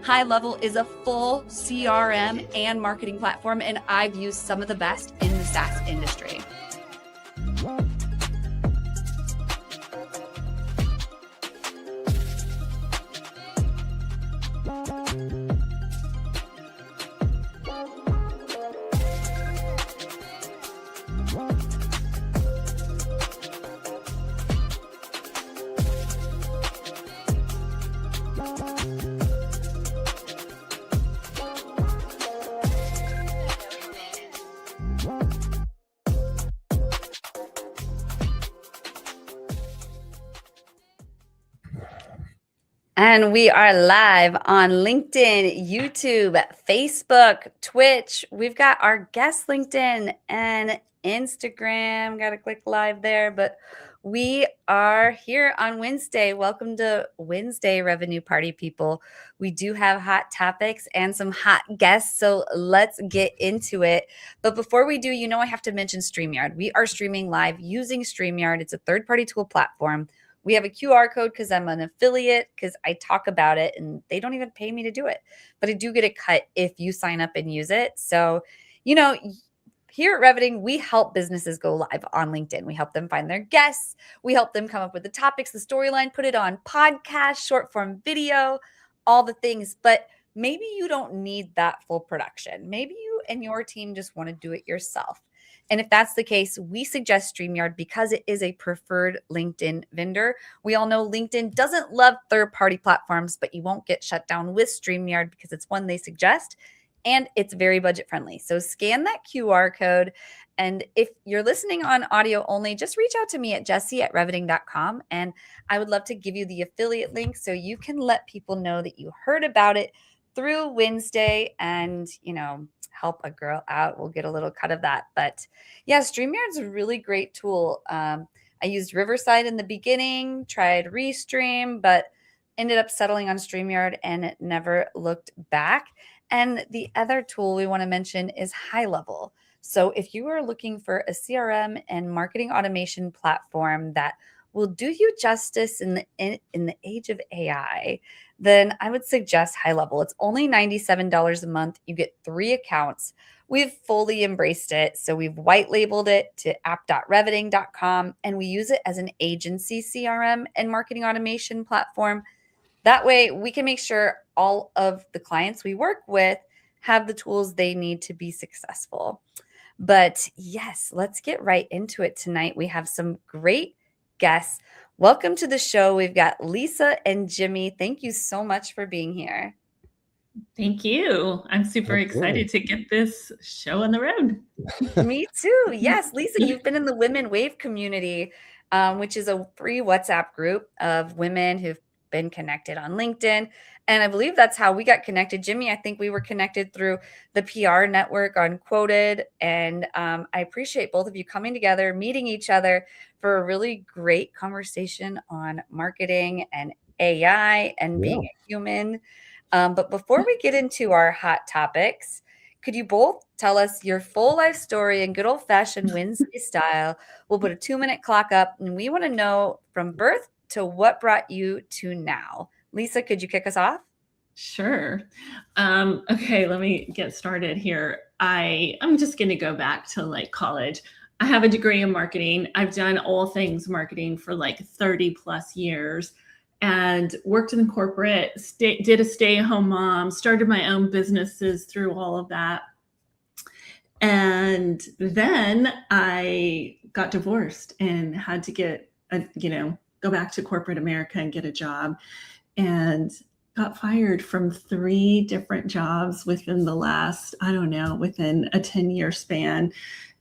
High Level is a full CRM and marketing platform, and I've used some of the best in the SaaS industry. And we are live on LinkedIn, YouTube, Facebook, Twitch. We've got our guest LinkedIn and Instagram. Got to click live there, but we are here on WinsDay. Welcome to WinsDay, Revenue Party people. We do have hot topics and some hot guests, so let's get into it. But before we do, I have to mention StreamYard. We are streaming live using StreamYard. It's a third-party tool platform. We have a QR code because I'm an affiliate, because I talk about it and they don't even pay me to do it. But I do get a cut if you sign up and use it. So, here at Reveting, we help businesses go live on LinkedIn. We help them find their guests. We help them come up with the topics, the storyline, put it on podcast, short form video, all the things. But maybe you don't need that full production. Maybe you and your team just want to do it yourself. And if that's the case, we suggest StreamYard because it is a preferred LinkedIn vendor. We all know LinkedIn doesn't love third-party platforms, but you won't get shut down with StreamYard because it's one they suggest, and it's very budget-friendly. So scan that QR code, and if you're listening on audio only, just reach out to me at jessie@reveting.com, and I would love to give you the affiliate link so you can let people know that you heard about it through WinsDay and, help a girl out. We'll get a little cut of that. But yeah, StreamYard's a really great tool. I used Riverside in the beginning, tried Restream, but ended up settling on StreamYard and it never looked back. And the other tool we want to mention is High Level. So if you are looking for a CRM and marketing automation platform that will do you justice in the age of AI, then I would suggest High Level. It's only $97 a month. You get 3 accounts. We've fully embraced it. So we've white labeled it to app.reveting.com, and we use it as an agency CRM and marketing automation platform. That way we can make sure all of the clients we work with have the tools they need to be successful. But yes, let's get right into it tonight. We have some great guests. Welcome to the show. We've got Lisa and Jimmy. Thank you so much for being here. Thank you. I'm super excited to get this show on the road. Me too. Yes, Lisa, you've been in the Women Wave community, which is a free WhatsApp group of women who've been connected on LinkedIn. And I believe that's how we got connected. Jimmy, I think we were connected through the PR network on Quoted. And I appreciate both of you coming together, meeting each other for a really great conversation on marketing and AI and being a human. But before we get into our hot topics, could you both tell us your full life story in good old-fashioned WinsDay style? We'll put a 2-minute clock up, and we want to know from birth to what brought you to now. Lisa, could you kick us off? Sure. Okay, let me get started here. I'm just going to go back to college. I have a degree in marketing. I've done all things marketing for 30 plus years and worked in corporate, did a stay-at-home mom, started my own businesses through all of that. And then I got divorced and had to get, go back to corporate America and get a job, and got fired from 3 different jobs within the last, within a 10-year span.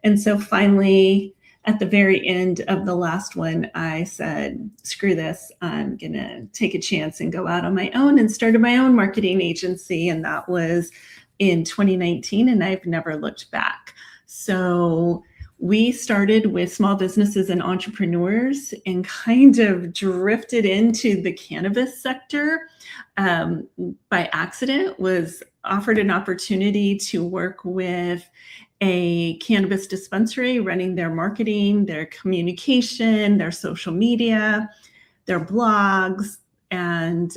And so finally, at the very end of the last one, I said, screw this, I'm going to take a chance and go out on my own, and started my own marketing agency. And that was in 2019, and I've never looked back. So we started with small businesses and entrepreneurs and kind of drifted into the cannabis sector by accident. Was offered an opportunity to work with a cannabis dispensary, running their marketing, their communication, their social media, their blogs, and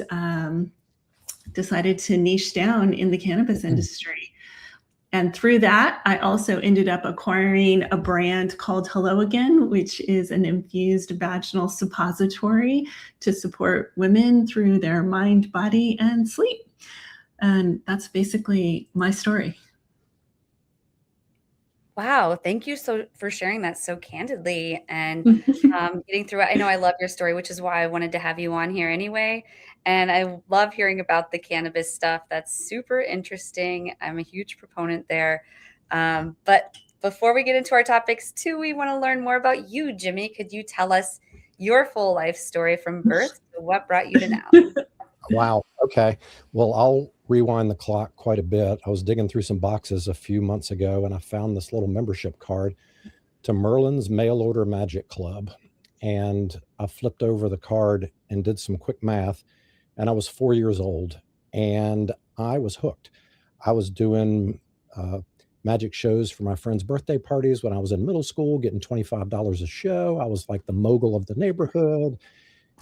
decided to niche down in the cannabis industry. And through that, I also ended up acquiring a brand called Hello Again, which is an infused vaginal suppository to support women through their mind, body, and sleep. And that's basically my story. Wow, thank you for sharing that so candidly and getting through it. I know I love your story, which is why I wanted to have you on here anyway. And I love hearing about the cannabis stuff. That's super interesting. I'm a huge proponent there. But before we get into our topics too, we want to learn more about you, Jimmy. Could you tell us your full life story from birth to what brought you to now? Wow. Okay. Well, I'll rewind the clock quite a bit. I was digging through some boxes a few months ago and I found this little membership card to Merlin's Mail Order Magic Club. And I flipped over the card and did some quick math. And I was 4 years old and I was hooked. I was doing magic shows for my friends' birthday parties when I was in middle school, getting $25 a show. I was like the mogul of the neighborhood.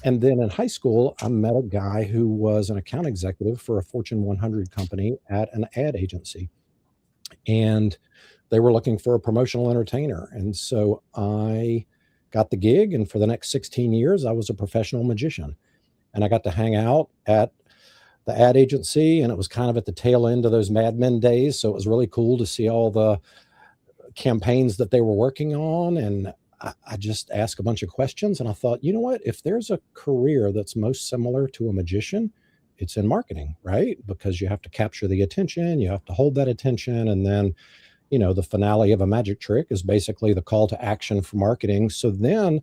And then in high school, I met a guy who was an account executive for a Fortune 100 company at an ad agency. And they were looking for a promotional entertainer. And so I got the gig. And for the next 16 years, I was a professional magician. And I got to hang out at the ad agency. And it was kind of at the tail end of those Mad Men days. So it was really cool to see all the campaigns that they were working on. And I just asked a bunch of questions and I thought, you know what, if there's a career that's most similar to a magician, it's in marketing, right? Because you have to capture the attention, you have to hold that attention. And then, the finale of a magic trick is basically the call to action for marketing. So then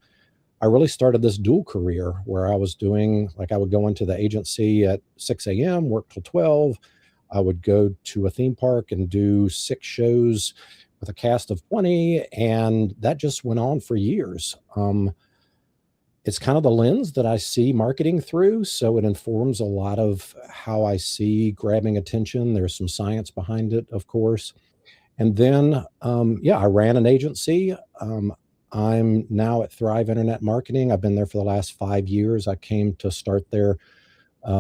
I really started this dual career where I was doing, like I would go into the agency at 6 a.m., work till 12. I would go to a theme park and do 6 shows with a cast of 20, and that just went on for years. It's kind of the lens that I see marketing through, so it informs a lot of how I see grabbing attention. There's some science behind it, of course. And then, I ran an agency. I'm now at Thrive Internet Marketing. I've been there for the last 5 years. I came to start their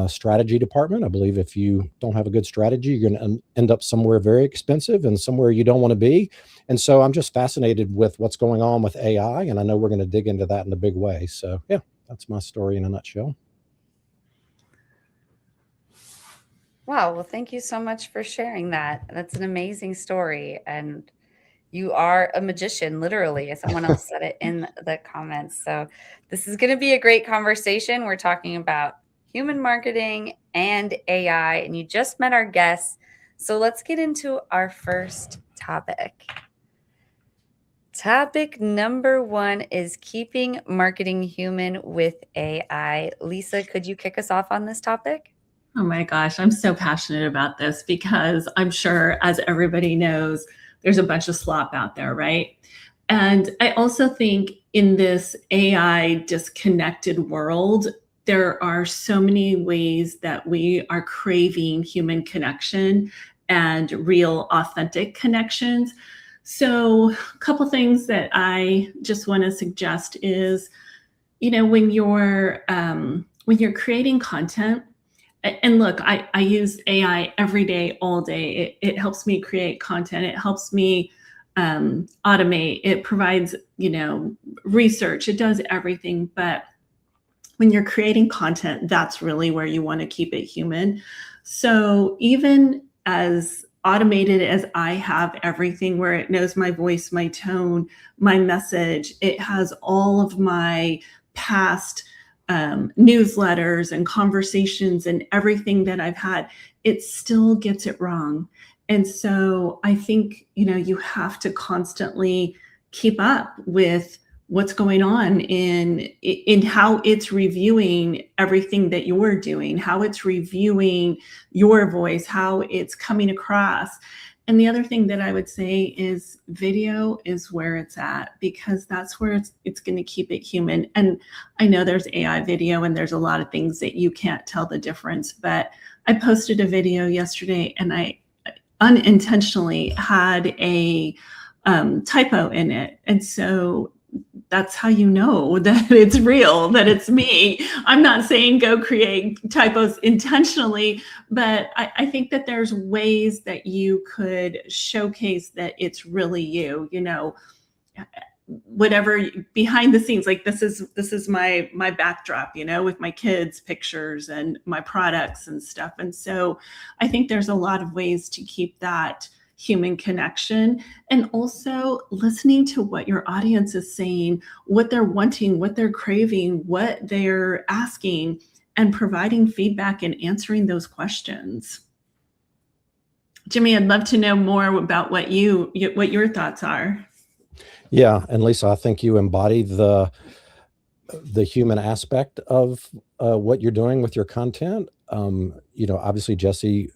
strategy department. I believe if you don't have a good strategy, you're going to end up somewhere very expensive and somewhere you don't want to be. And so I'm just fascinated with what's going on with AI. And I know we're going to dig into that in a big way. So yeah, that's my story in a nutshell. Wow. Well, thank you so much for sharing that. That's an amazing story. And you are a magician, literally, as someone else said it in the comments. So this is going to be a great conversation. We're talking about human marketing and AI, and you just met our guests. So let's get into our first topic. Topic number 1 is keeping marketing human with AI. Lisa, could you kick us off on this topic? Oh my gosh, I'm so passionate about this because I'm sure, as everybody knows, there's a bunch of slop out there, right? And I also think in this AI disconnected world, there are so many ways that we are craving human connection and real, authentic connections. So a couple things that I just want to suggest is, when you're creating content, and look, I use AI every day, all day. It helps me create content. It helps me automate. It provides, research. It does everything. But when you're creating content, that's really where you want to keep it human. So even as automated as I have everything, where it knows my voice, my tone, my message, it has all of my past newsletters and conversations and everything that I've had, it still gets it wrong. And so I think, you have to constantly keep up with what's going on in how it's reviewing everything that you're doing, how it's reviewing your voice, how it's coming across. And the other thing that I would say is video is where it's at, because that's where it's going to keep it human. And I know there's AI video and there's a lot of things that you can't tell the difference, but I posted a video yesterday and I unintentionally had a typo in it. And so that's how you know that it's real, that it's me. I'm not saying go create typos intentionally, but I think that there's ways that you could showcase that it's really you, whatever behind the scenes, like this is my backdrop, with my kids' pictures and my products and stuff. And so I think there's a lot of ways to keep that human connection, and also listening to what your audience is saying, what they're wanting, what they're craving, what they're asking, and providing feedback and answering those questions. Jimmy, I'd love to know more about what your thoughts are. Yeah, and Lisa, I think you embody the human aspect of what you're doing with your content. Obviously, Jessie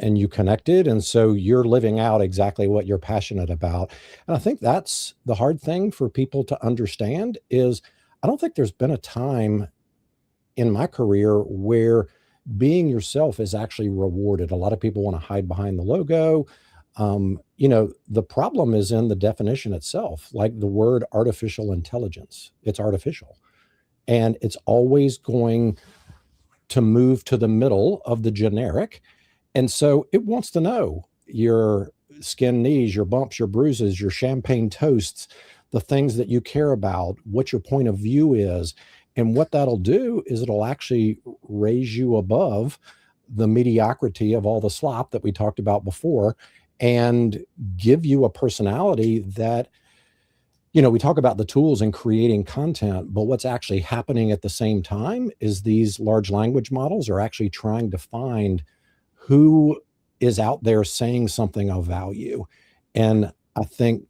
and you connected, and so you're living out exactly what you're passionate about. And I think that's the hard thing for people to understand is I don't think there's been a time in my career where being yourself is actually rewarded. A lot of people want to hide behind the logo. The problem is in the definition itself, like the word artificial intelligence. It's artificial, and it's always going to move to the middle of the generic. And so it wants to know your skin knees, your bumps, your bruises, your champagne toasts, the things that you care about, what your point of view is. And what that'll do is it'll actually raise you above the mediocrity of all the slop that we talked about before and give you a personality that, we talk about the tools in creating content, but what's actually happening at the same time is these large language models are actually trying to find who is out there saying something of value. And I think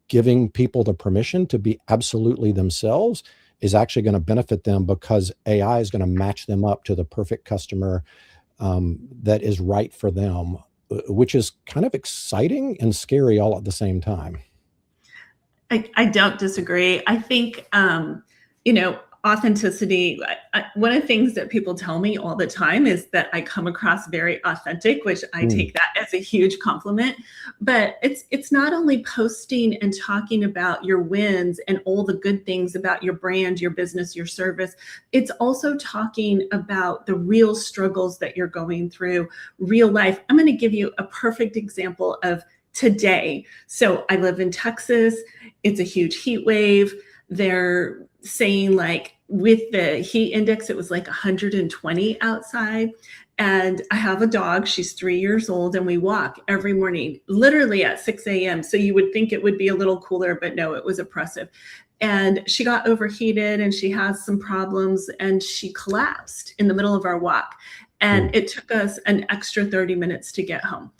giving people the permission to be absolutely themselves is actually going to benefit them because AI is going to match them up to the perfect customer that is right for them, which is kind of exciting and scary all at the same time. I don't disagree. I think, authenticity. One of the things that people tell me all the time is that I come across very authentic, which I take that as a huge compliment. But it's not only posting and talking about your wins and all the good things about your brand, your business, your service. It's also talking about the real struggles that you're going through, real life. I'm going to give you a perfect example of today. So I live in Texas. It's a huge heat wave. They're saying like with the heat index, it was like 120 outside. And I have a dog. She's 3 years old, and we walk every morning, literally at 6 a.m. So you would think it would be a little cooler, but no, it was oppressive. And she got overheated and she has some problems, and she collapsed in the middle of our walk. And it took us an extra 30 minutes to get home.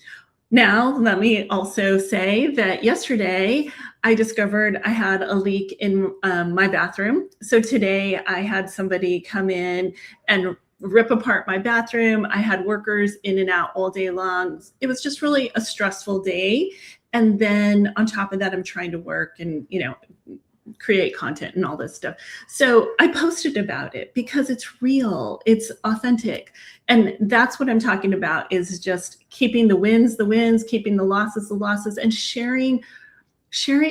Now, let me also say that yesterday I discovered I had a leak in my bathroom. So today I had somebody come in and rip apart my bathroom. I had workers in and out all day long. It was just really a stressful day. And then on top of that, I'm trying to work and, create content and all this stuff. So I posted about it because it's real, it's authentic. And that's what I'm talking about, is just keeping the wins, keeping the losses, and sharing.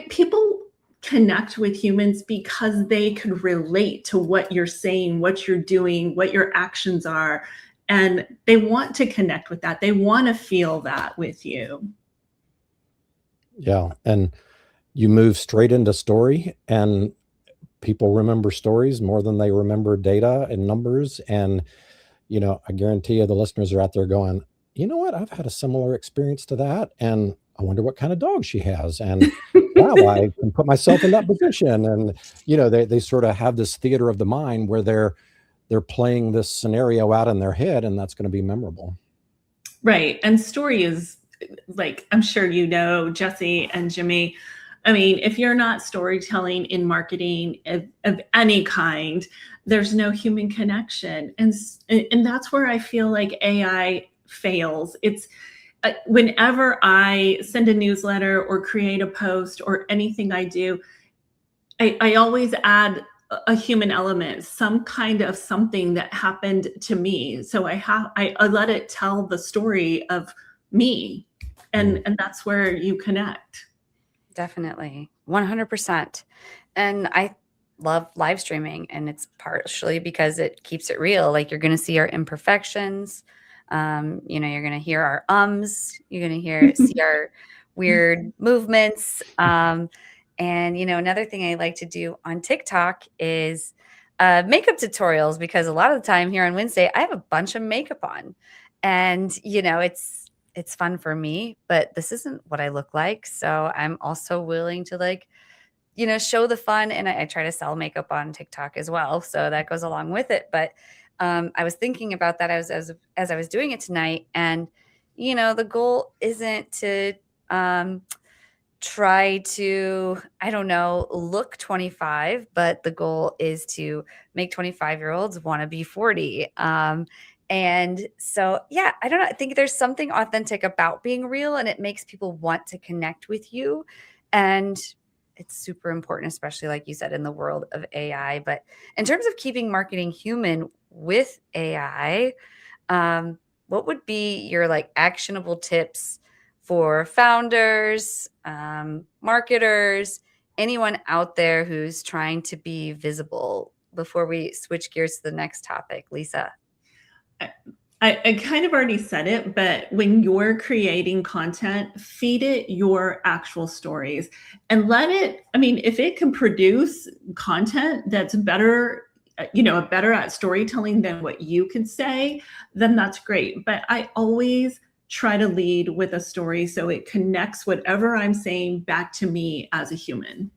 People connect with humans because they could relate to what you're saying, what you're doing, what your actions are. And they want to connect with that. They want to feel that with you. Yeah. And you move straight into story, and people remember stories more than they remember data and numbers. And, I guarantee you the listeners are out there going, you know what? I've had a similar experience to that. And I wonder what kind of dog she has. And wow, I can put myself in that position. And, they sort of have this theater of the mind where they're playing this scenario out in their head, and that's going to be memorable. Right. And story is, like, I'm sure Jessie and Jimmy, I mean, if you're not storytelling in marketing of any kind, there's no human connection. And that's where I feel like AI fails. It's whenever I send a newsletter or create a post or anything I do, I always add a human element, some kind of something that happened to me. So I let it tell the story of me, and that's where you connect. Definitely. 100%. And I love live streaming, and it's partially because it keeps it real. Like, you're going to see our imperfections. You're going to hear our ums. You're going to see our weird movements. And another thing I like to do on TikTok is makeup tutorials, because a lot of the time here on WinsDay, I have a bunch of makeup on, and it's fun for me, but this isn't what I look like. So I'm also willing to show the fun. And I try to sell makeup on TikTok as well. So that goes along with it. But I was thinking about that as I was doing it tonight. And, the goal isn't to try to, I don't know, look 25, but the goal is to make 25-year-olds want to be 40. And so, yeah, I don't know. I think there's something authentic about being real, and it makes people want to connect with you. And it's super important, especially like you said, in the world of AI. But in terms of keeping marketing human with AI, what would be your actionable tips for founders, marketers, anyone out there who's trying to be visible, before we switch gears to the next topic, Lisa? I kind of already said it, but when you're creating content, feed it your actual stories and if it can produce content that's better, better at storytelling than what you could say, then that's great. But I always try to lead with a story so it connects whatever I'm saying back to me as a human.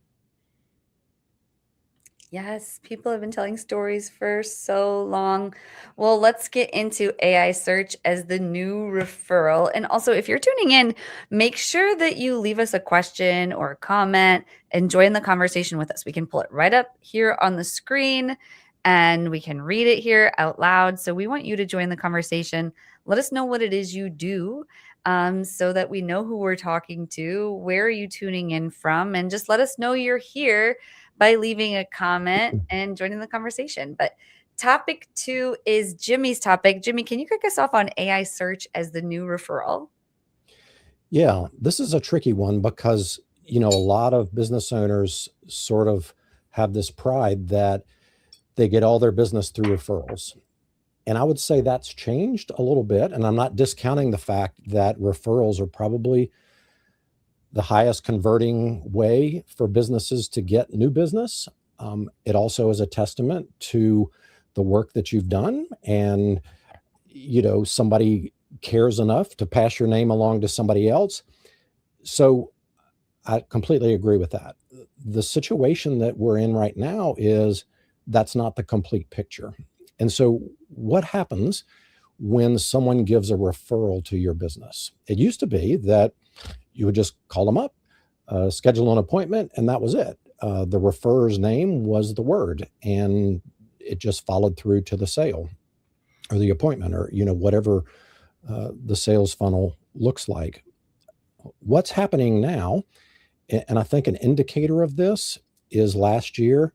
Yes, people have been telling stories for so long. Well, let's get into AI search as the new referral. And also, if you're tuning in, make sure that you leave us a question or a comment and join the conversation with us. We can pull it right up here on the screen and we can read it here out loud. So we want you to join the conversation. Let us know what it is you do, so that we know who we're talking to. Where are you tuning in from? And just let us know you're here by leaving a comment and joining the conversation. But topic 2 is Jimmy's topic. Jimmy, can you kick us off on AI search as the new referral? Yeah, this is a tricky one because, a lot of business owners sort of have this pride that they get all their business through referrals. And I would say that's changed a little bit. And I'm not discounting the fact that referrals are probably the highest converting way for businesses to get new business. It also is a testament to the work that you've done, and somebody cares enough to pass your name along to somebody else. So I completely agree with that. The situation that we're in right now is that's not the complete picture. And so what happens when someone gives a referral to your business? It used to be that you would just call them up, schedule an appointment, and that was it. The referrer's name was the word, and it just followed through to the sale or the appointment, or whatever the sales funnel looks like. What's happening now, and I think an indicator of this is last year,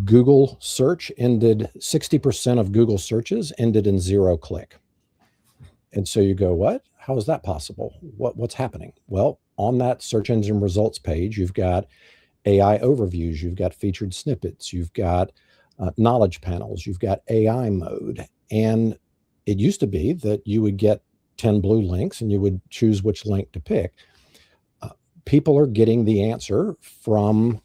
Google search ended, 60% of Google searches ended in 0 click. And so you go, what? How is that possible? What's happening? Well, on that search engine results page, you've got AI overviews, you've got featured snippets, you've got knowledge panels, you've got AI mode. And it used to be that you would get 10 blue links and you would choose which link to pick. People are getting the answer from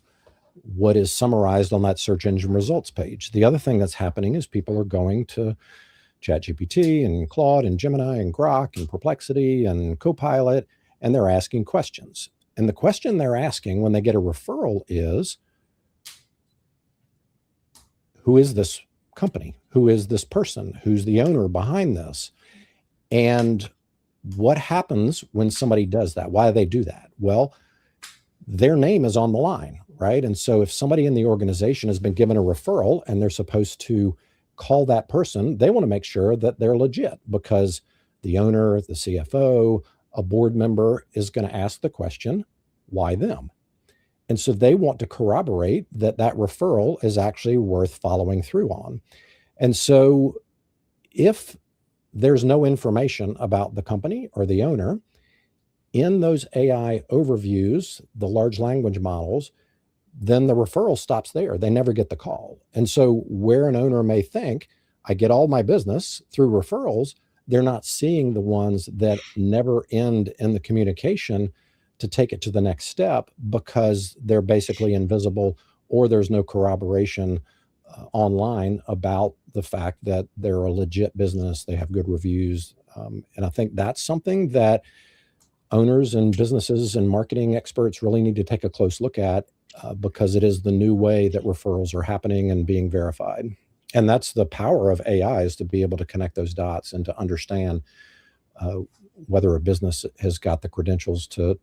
what is summarized on that search engine results page. The other thing that's happening is people are going to ChatGPT and Claude and Gemini and Grok and Perplexity and Copilot, and they're asking questions. And the question they're asking when they get a referral is, who is this company? Who is this person? Who's the owner behind this? And what happens when somebody does that? Why do they do that? Well, their name is on the line, right? And so if somebody in the organization has been given a referral and they're supposed to call that person, they want to make sure that they're legit, because the owner, the CFO, a board member is going to ask the question, why them? And so they want to corroborate that that referral is actually worth following through on. And so if there's no information about the company or the owner, in those AI overviews, the large language models then the referral stops there. They never get the call. And so where an owner may think, I get all my business through referrals, they're not seeing the ones that never end in the communication to take it to the next step because they're basically invisible, or there's no corroboration online about the fact that they're a legit business, they have good reviews. And I think that's something that owners and businesses and marketing experts really need to take a close look at, because it is the new way that referrals are happening and being verified. And that's the power of AI, is to be able to connect those dots and to understand whether a business has got the credentials to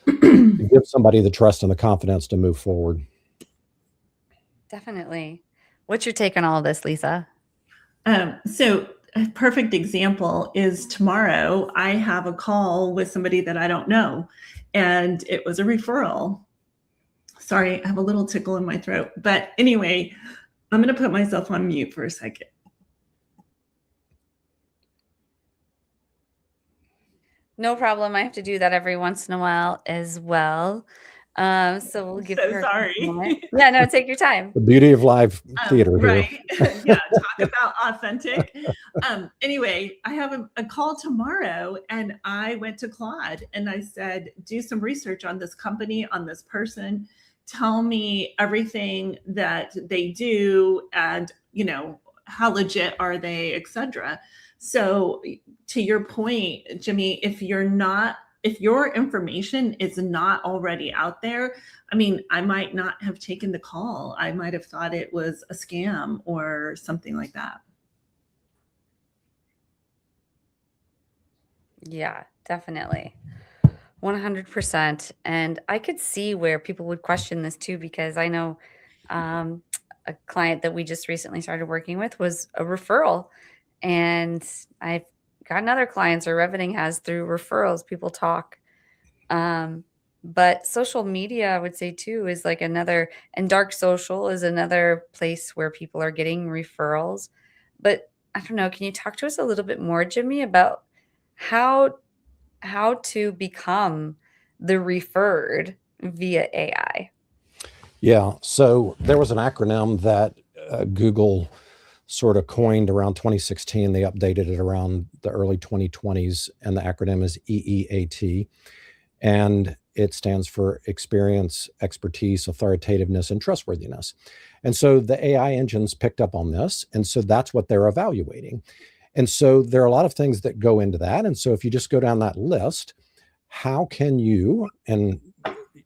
give somebody the trust and the confidence to move forward. Definitely. What's your take on all of this, Lisa? So a perfect example is tomorrow I have a call with somebody that I don't know, and it was a referral. Sorry, I have a little tickle in my throat. But anyway, I'm going to put myself on mute for a second. No problem. I have to do that every once in a while as well. So we'll give So her a sorry. moment. Yeah, no, take your time. The beauty of live theater here. Right. Yeah, talk about authentic. Anyway, I have a call tomorrow, and I went to Claude and I said, do some research on this company, on this person. Tell me everything that they do, and how legit are they, etc. So to your point, Jimmy, if your information is not already out there, I mean, I might not have taken the call. I might have thought it was a scam or something like that. Yeah, definitely. 100%. And I could see where people would question this too, because I know a client that we just recently started working with was a referral. And I've gotten other clients, or Revening has, through referrals. People talk. But social media, I would say too, is like another, and dark social is another place where people are getting referrals. But I don't know, can you talk to us a little bit more, Jimmy, about how to become the referred via AI? Yeah. So there was an acronym that Google sort of coined around 2016. They updated it around the early 2020s, and the acronym is EEAT. And it stands for experience, expertise, authoritativeness, and trustworthiness. And so the AI engines picked up on this. And so that's what they're evaluating. And so there are a lot of things that go into that. And so if you just go down that list, how can you, and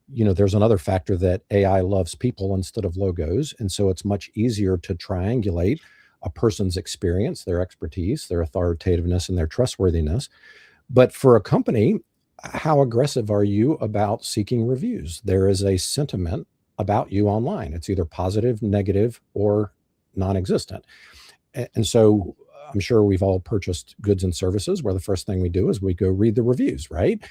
there's another factor that AI loves people instead of logos. And so it's much easier to triangulate a person's experience, their expertise, their authoritativeness, and their trustworthiness. But for a company, how aggressive are you about seeking reviews? There is a sentiment about you online. It's either positive, negative, or non-existent. And so I'm sure we've all purchased goods and services where the first thing we do is we go read the reviews, right?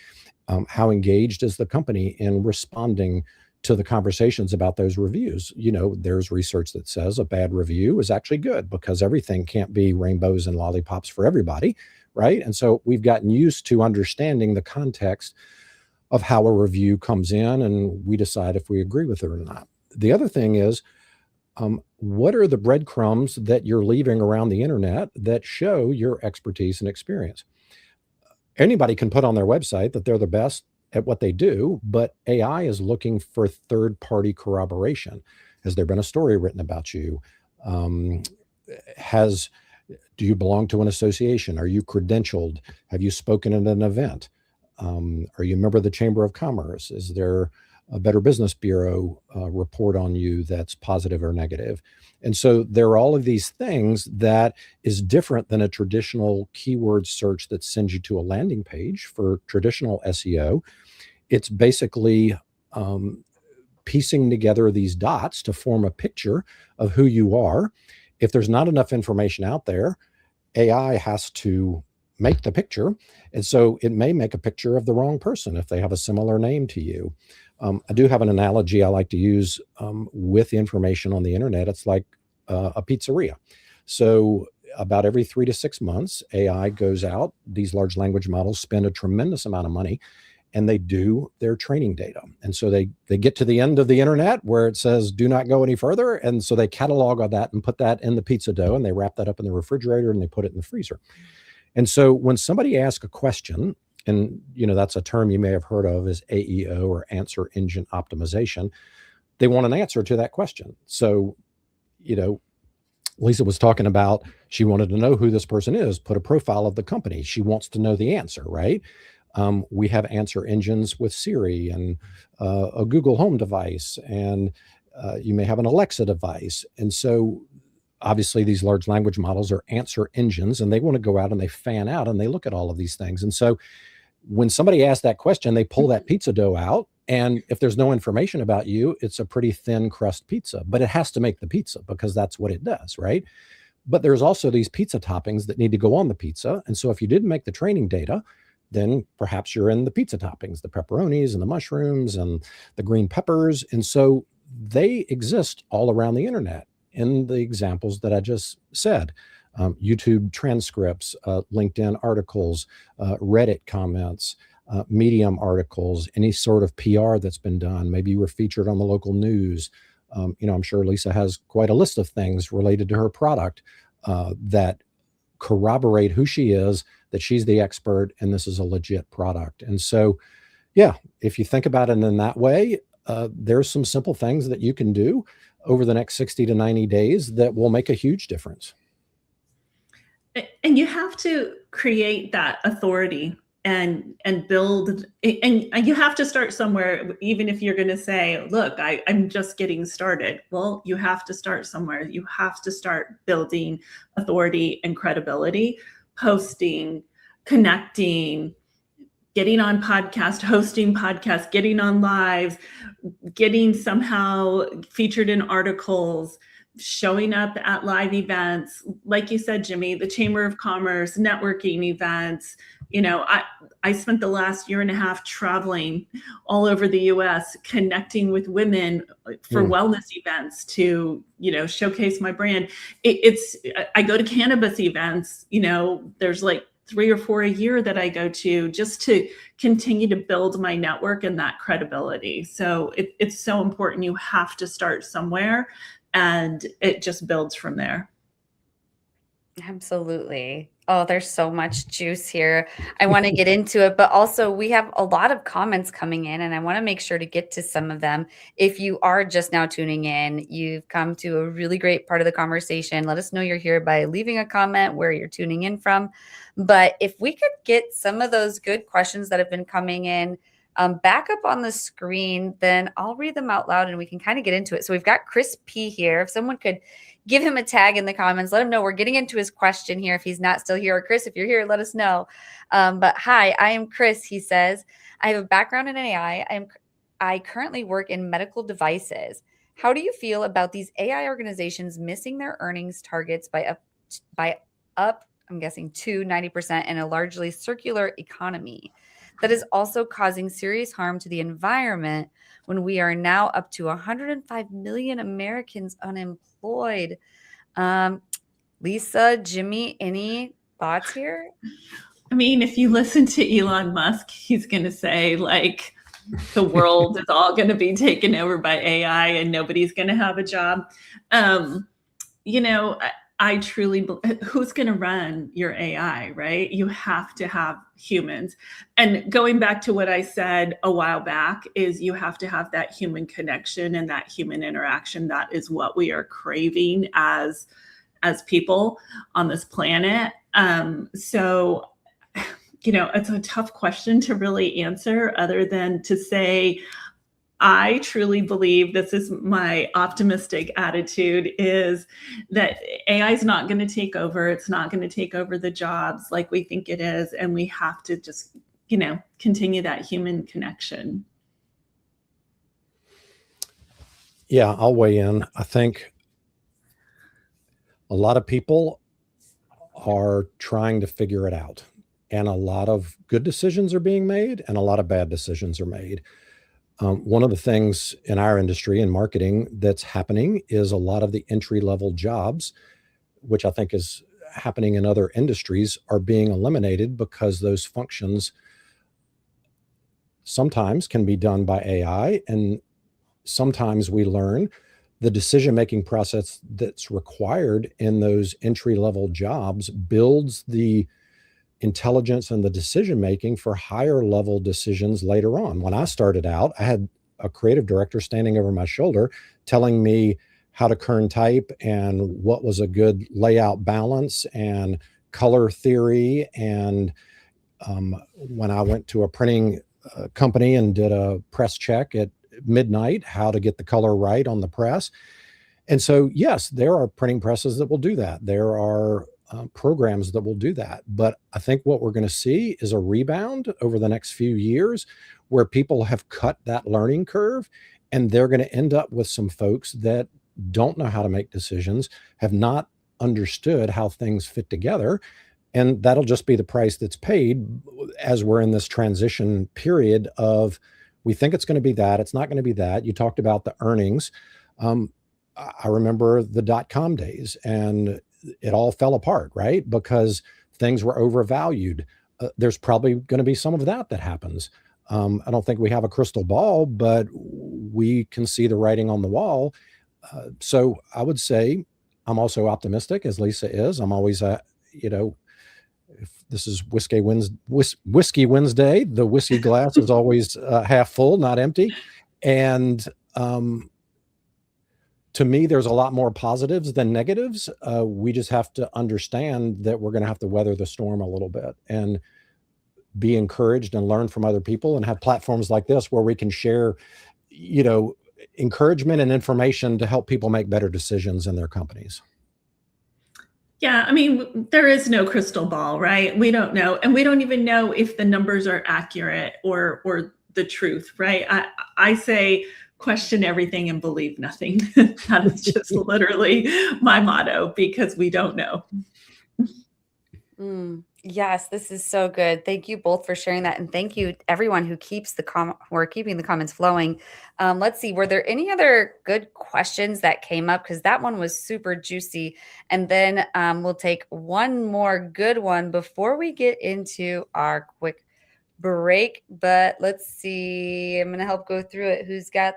How engaged is the company in responding to the conversations about those reviews? There's research that says a bad review is actually good, because everything can't be rainbows and lollipops for everybody, right? And so we've gotten used to understanding the context of how a review comes in, and we decide if we agree with it or not. The other thing is, what are the breadcrumbs that you're leaving around the internet that show your expertise and experience? Anybody can put on their website that they're the best at what they do, but AI is looking for third-party corroboration. Has there been a story written about you? Do you belong to an association? Are you credentialed? Have you spoken at an event? Are you a member of the Chamber of Commerce? Is there a Better Business Bureau report on you that's positive or negative? And so there are all of these things that is different than a traditional keyword search that sends you to a landing page for traditional SEO. It's basically piecing together these dots to form a picture of who you are. If there's not enough information out there, AI has to make the picture. And so it may make a picture of the wrong person if they have a similar name to you. I do have an analogy I like to use with information on the internet. It's like a pizzeria. So about every 3 to 6 months, AI goes out. These large language models spend a tremendous amount of money, and they do their training data. And so they get to the end of the internet where it says, do not go any further. And so they catalog all that and put that in the pizza dough, and they wrap that up in the refrigerator and they put it in the freezer. And so when somebody asks a question, and that's a term you may have heard of as AEO, or answer engine optimization, they want an answer to that question. So, Lisa was talking about, she wanted to know who this person is, put a profile of the company. She wants to know the answer, right? We have answer engines with Siri and a Google Home device, and you may have an Alexa device. And so obviously these large language models are answer engines, and they want to go out and they fan out and they look at all of these things. And so when somebody asks that question, they pull that pizza dough out. And if there's no information about you, it's a pretty thin crust pizza, but it has to make the pizza because that's what it does, right? But there's also these pizza toppings that need to go on the pizza. And so if you didn't make the training data, then perhaps you're in the pizza toppings, the pepperonis and the mushrooms and the green peppers. And so they exist all around the internet in the examples that I just said. YouTube transcripts, LinkedIn articles, Reddit comments, Medium articles, any sort of PR that's been done. Maybe you were featured on the local news. I'm sure Lisa has quite a list of things related to her product that corroborate who she is, that she's the expert, and this is a legit product. And so, yeah, if you think about it in that way, there's some simple things that you can do over the next 60 to 90 days that will make a huge difference. And you have to create that authority and build, and you have to start somewhere. Even if you're going to say, look, I'm just getting started. Well, you have to start somewhere. You have to start building authority and credibility, posting, connecting, getting on podcast, hosting podcasts, getting on lives, getting somehow featured in articles, showing up at live events. Like you said, Jimmy, the Chamber of Commerce, networking events. I spent the last year and a half traveling all over the US, connecting with women for wellness events to, showcase my brand. I go to cannabis events, there's like 3 or 4 a year that I go to just to continue to build my network and that credibility. So it's so important. You have to start somewhere, and it just builds from there. Absolutely. Oh, there's so much juice here. I want to get into it, but also we have a lot of comments coming in, and I want to make sure to get to some of them. If you are just now tuning in, you've come to a really great part of the conversation. Let us know you're here by leaving a comment where you're tuning in from. But if we could get some of those good questions that have been coming in back up on the screen, then I'll read them out loud and we can kind of get into it. So we've got Chris P here. If someone could give him a tag in the comments, let him know we're getting into his question here if he's not still here. Or Chris, if you're here, let us know. But hi, I am Chris. He says, I have a background in AI. I currently work in medical devices. How do you feel about these AI organizations missing their earnings targets by up, I'm guessing, to 90% in a largely circular economy that is also causing serious harm to the environment when we are now up to 105 million Americans unemployed? Lisa, Jimmy, any thoughts here? I mean, if you listen to Elon Musk, he's going to say like the world is all going to be taken over by AI and nobody's going to have a job. I truly believe, who's going to run your AI, right? You have to have humans. And going back to what I said a while back is you have to have that human connection and that human interaction. That is what we are craving as people on this planet. So, it's a tough question to really answer other than to say, I truly believe, this is my optimistic attitude, is that AI is not going to take over. It's not going to take over the jobs like we think it is. And we have to just, continue that human connection. Yeah, I'll weigh in. I think a lot of people are trying to figure it out. And a lot of good decisions are being made and a lot of bad decisions are made. One of the things in our industry in marketing that's happening is a lot of the entry-level jobs, which I think is happening in other industries, are being eliminated because those functions sometimes can be done by AI, and sometimes we learn the decision-making process that's required in those entry-level jobs builds the intelligence and the decision-making for higher level decisions later on. When I started out, I had a creative director standing over my shoulder telling me how to kern type and what was a good layout balance and color theory. And when I went to a printing company and did a press check at midnight, how to get the color right on the press. And so, yes, there are printing presses that will do that. There are programs that will do that. But I think what we're going to see is a rebound over the next few years where people have cut that learning curve, and they're going to end up with some folks that don't know how to make decisions, have not understood how things fit together. And that'll just be the price that's paid as we're in this transition period of, we think it's going to be that, it's not going to be that. You talked about the earnings. I remember the dot-com days, and it all fell apart, right? Because things were overvalued. There's probably going to be some of that happens. I don't think we have a crystal ball, but we can see the writing on the wall. So I would say I'm also optimistic, as Lisa is. I'm always, if this is Whiskey Wednesday, the whiskey glass is always half full, not empty. And to me, there's a lot more positives than negatives. We just have to understand that we're going to have to weather the storm a little bit and be encouraged and learn from other people, and have platforms like this where we can share, encouragement and information to help people make better decisions in their companies. Yeah, I mean, there is no crystal ball, right? We don't know. And we don't even know if the numbers are accurate or the truth, right? I say, question everything and believe nothing. That is just literally my motto, because we don't know. Yes, this is so good. Thank you both for sharing that. And thank you everyone who keeps who are keeping the comments flowing. Let's see, were there any other good questions that came up? Because that one was super juicy. And then we'll take one more good one before we get into our quick break. But let's see, I'm going to help go through it. Who's got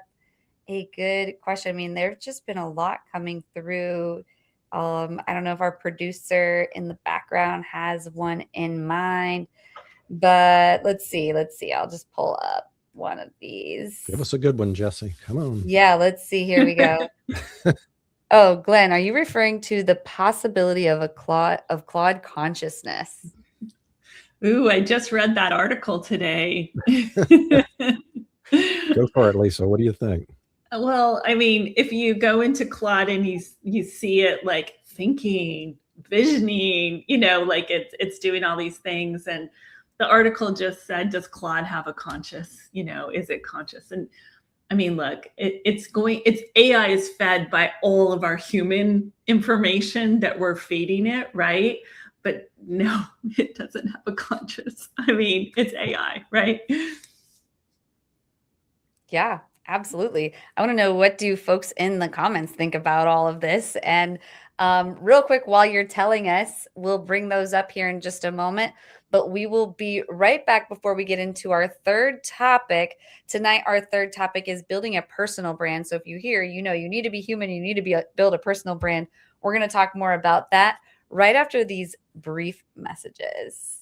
a good question? I mean, there've just been a lot coming through. I don't know if our producer in the background has one in mind, but let's see. I'll just pull up one of these. Give us a good one, Jessie. Come on. Yeah, let's see. Here we go. Oh, Glenn, are you referring to the possibility of Claude consciousness? Ooh, I just read that article today. Go for it, Lisa. What do you think? Well, I mean, if you go into Claude and you see it like thinking, visioning, like it's doing all these things. And the article just said, does Claude have a conscious, is it conscious? And I mean, look, it's AI is fed by all of our human information that we're feeding it, right? But no, it doesn't have a conscious. I mean, it's AI, right? Yeah. Absolutely. I want to know, what do folks in the comments think about all of this? And real quick, while you're telling us, we'll bring those up here in just a moment, but we will be right back before we get into our third topic. Tonight, our third topic is building a personal brand. So if you hear, you need to be human, you need to build a personal brand. We're going to talk more about that right after these brief messages.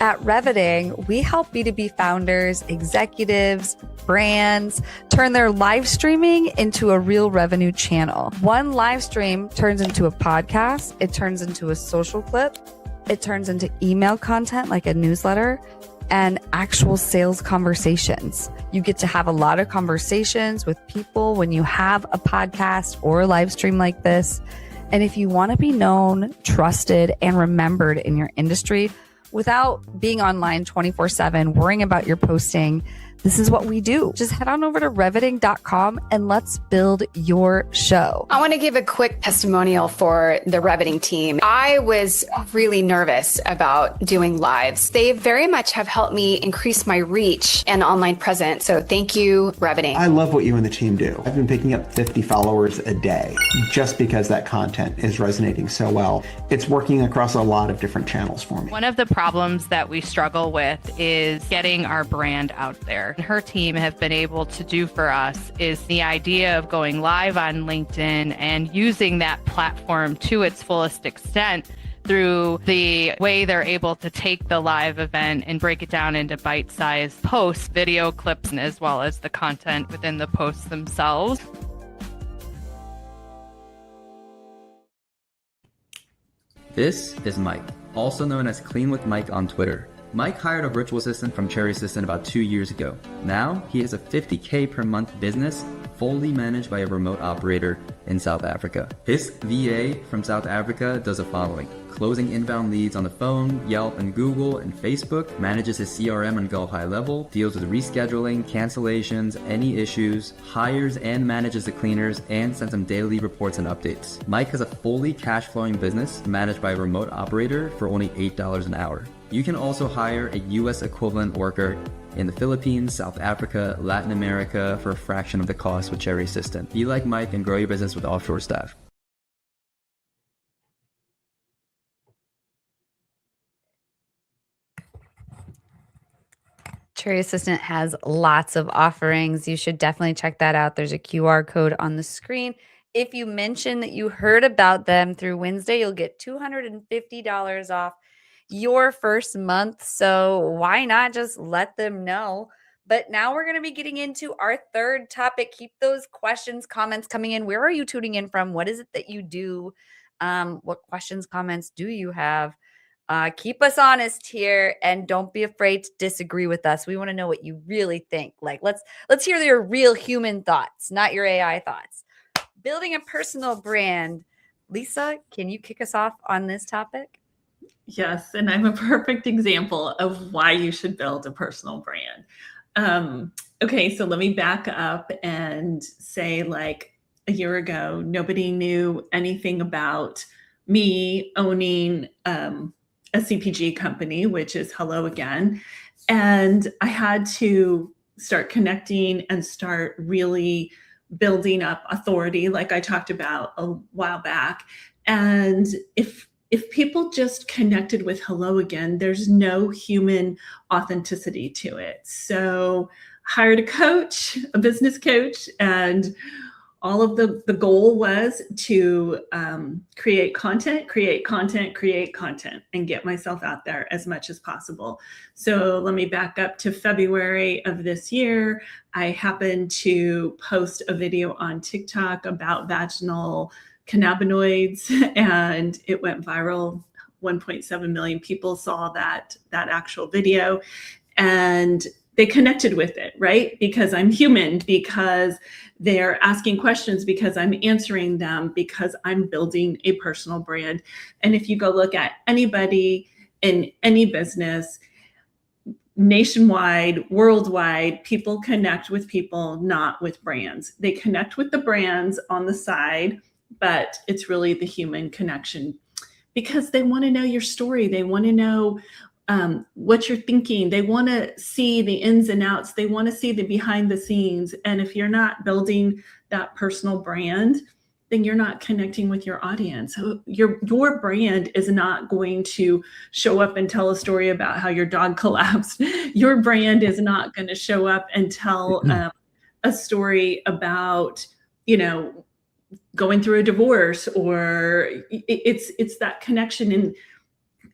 At Reveting, we help B2B founders, executives, brands turn their live streaming into a real revenue channel. One live stream turns into a podcast. It turns into a social clip. It turns into email content like a newsletter and actual sales conversations. You get to have a lot of conversations with people when you have a podcast or a live stream like this. And if you want to be known, trusted, and remembered in your industry, without being online 24/7, worrying about your posting, this is what we do. Just head on over to reveting.com and let's build your show. I want to give a quick testimonial for the Reveting team. I was really nervous about doing lives. They very much have helped me increase my reach and online presence. So thank you, Reveting. I love what you and the team do. I've been picking up 50 followers a day just because that content is resonating so well. It's working across a lot of different channels for me. One of the problems that we struggle with is getting our brand out there. her team have been able to do for us is the idea of going live on LinkedIn and using that platform to its fullest extent through the way they're able to take the live event and break it down into bite-sized posts, video clips, and as well as the content within the posts themselves. This is Mike, also known as Clean with Mike on Twitter. Mike hired a virtual assistant from Cherry Assistant about 2 years ago. Now he has a $50K per month business fully managed by a remote operator in South Africa. His VA from South Africa does the following: closing inbound leads on the phone, Yelp and Google and Facebook, manages his CRM and Go high level, deals with rescheduling, cancellations, any issues, hires and manages the cleaners, and sends them daily reports and updates. Mike has a fully cash flowing business managed by a remote operator for only $8 an hour. You can also hire a US equivalent worker in the Philippines, South Africa, Latin America for a fraction of the cost with Cherry Assistant. Be like Mike and grow your business with offshore staff. Cherry Assistant has lots of offerings. You should definitely check that out. There's a QR code on the screen. If you mention that you heard about them through WinsDay, you'll get $250 off your first month. So why not just let them know? But now we're going to be getting into our third topic. Keep those questions, comments coming in. Where are you tuning in from? What is it that you do? What questions, comments do you have? Keep us honest here, and don't be afraid to disagree with us. We want to know what you really think. Like, let's hear your real human thoughts, not your AI thoughts. Building a personal brand. Lisa, can you kick us off on this topic? Yes, and I'm a perfect example of why you should build a personal brand. Okay, so let me back up and say, like, a year ago, nobody knew anything about me owning a CPG company, which is Hello Again. And I had to start connecting and start really building up authority, like I talked about a while back. And if people just connected with Hello Again, there's no human authenticity to it. So hired a coach, a business coach, and all of the goal was to create content, and get myself out there as much as possible. So let me back up to February of this year. I happened to post a video on TikTok about vaginal cannabinoids, and it went viral. 1.7 million people saw that actual video, and they connected with it, right? Because I'm human, because they're asking questions, because I'm answering them, because I'm building a personal brand. And if you go look at anybody in any business, nationwide, worldwide, people connect with people, not with brands. They connect with the brands on the side, but it's really the human connection, because they want to know your story. They want to know what you're thinking. They want to see the ins and outs. They want to see the behind the scenes. And if you're not building that personal brand, then you're not connecting with your audience. So your brand is not going to show up and tell a story about how your dog collapsed. Your brand is not going to show up and tell a story about, going through a divorce, or it's that connection. And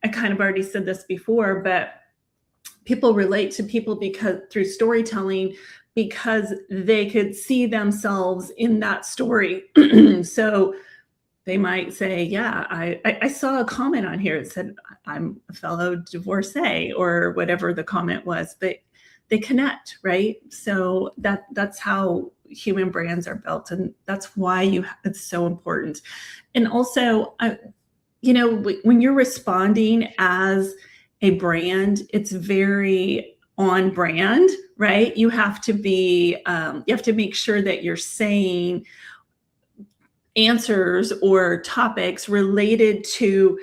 I kind of already said this before, but people relate to people because through storytelling, because they could see themselves in that story. So they might say, yeah, I saw a comment on here that said, I'm a fellow divorcee, or whatever the comment was, but they connect, right? So that's how human brands are built. And that's why it's so important. And also, when you're responding as a brand, it's very on brand, right? You have to make sure that you're saying answers or topics related to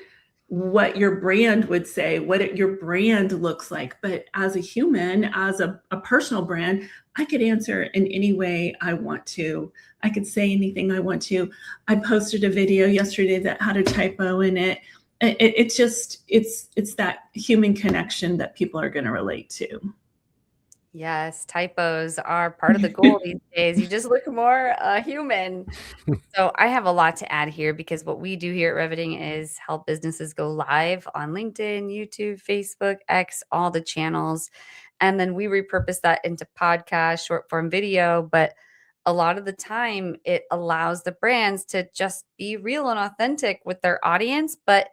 what your brand would say, what your brand looks like. But as a human, as a personal brand, I could answer in any way I want to. I could say anything I want to. I posted a video yesterday that had a typo in it. It's that human connection that people are going to relate to. Yes, typos are part of the goal these days. You just look more human. So I have a lot to add here because what we do here at Riveting is help businesses go live on LinkedIn, YouTube, Facebook, X, all the channels. And then we repurpose that into podcast, short form video. But a lot of the time, it allows the brands to just be real and authentic with their audience, but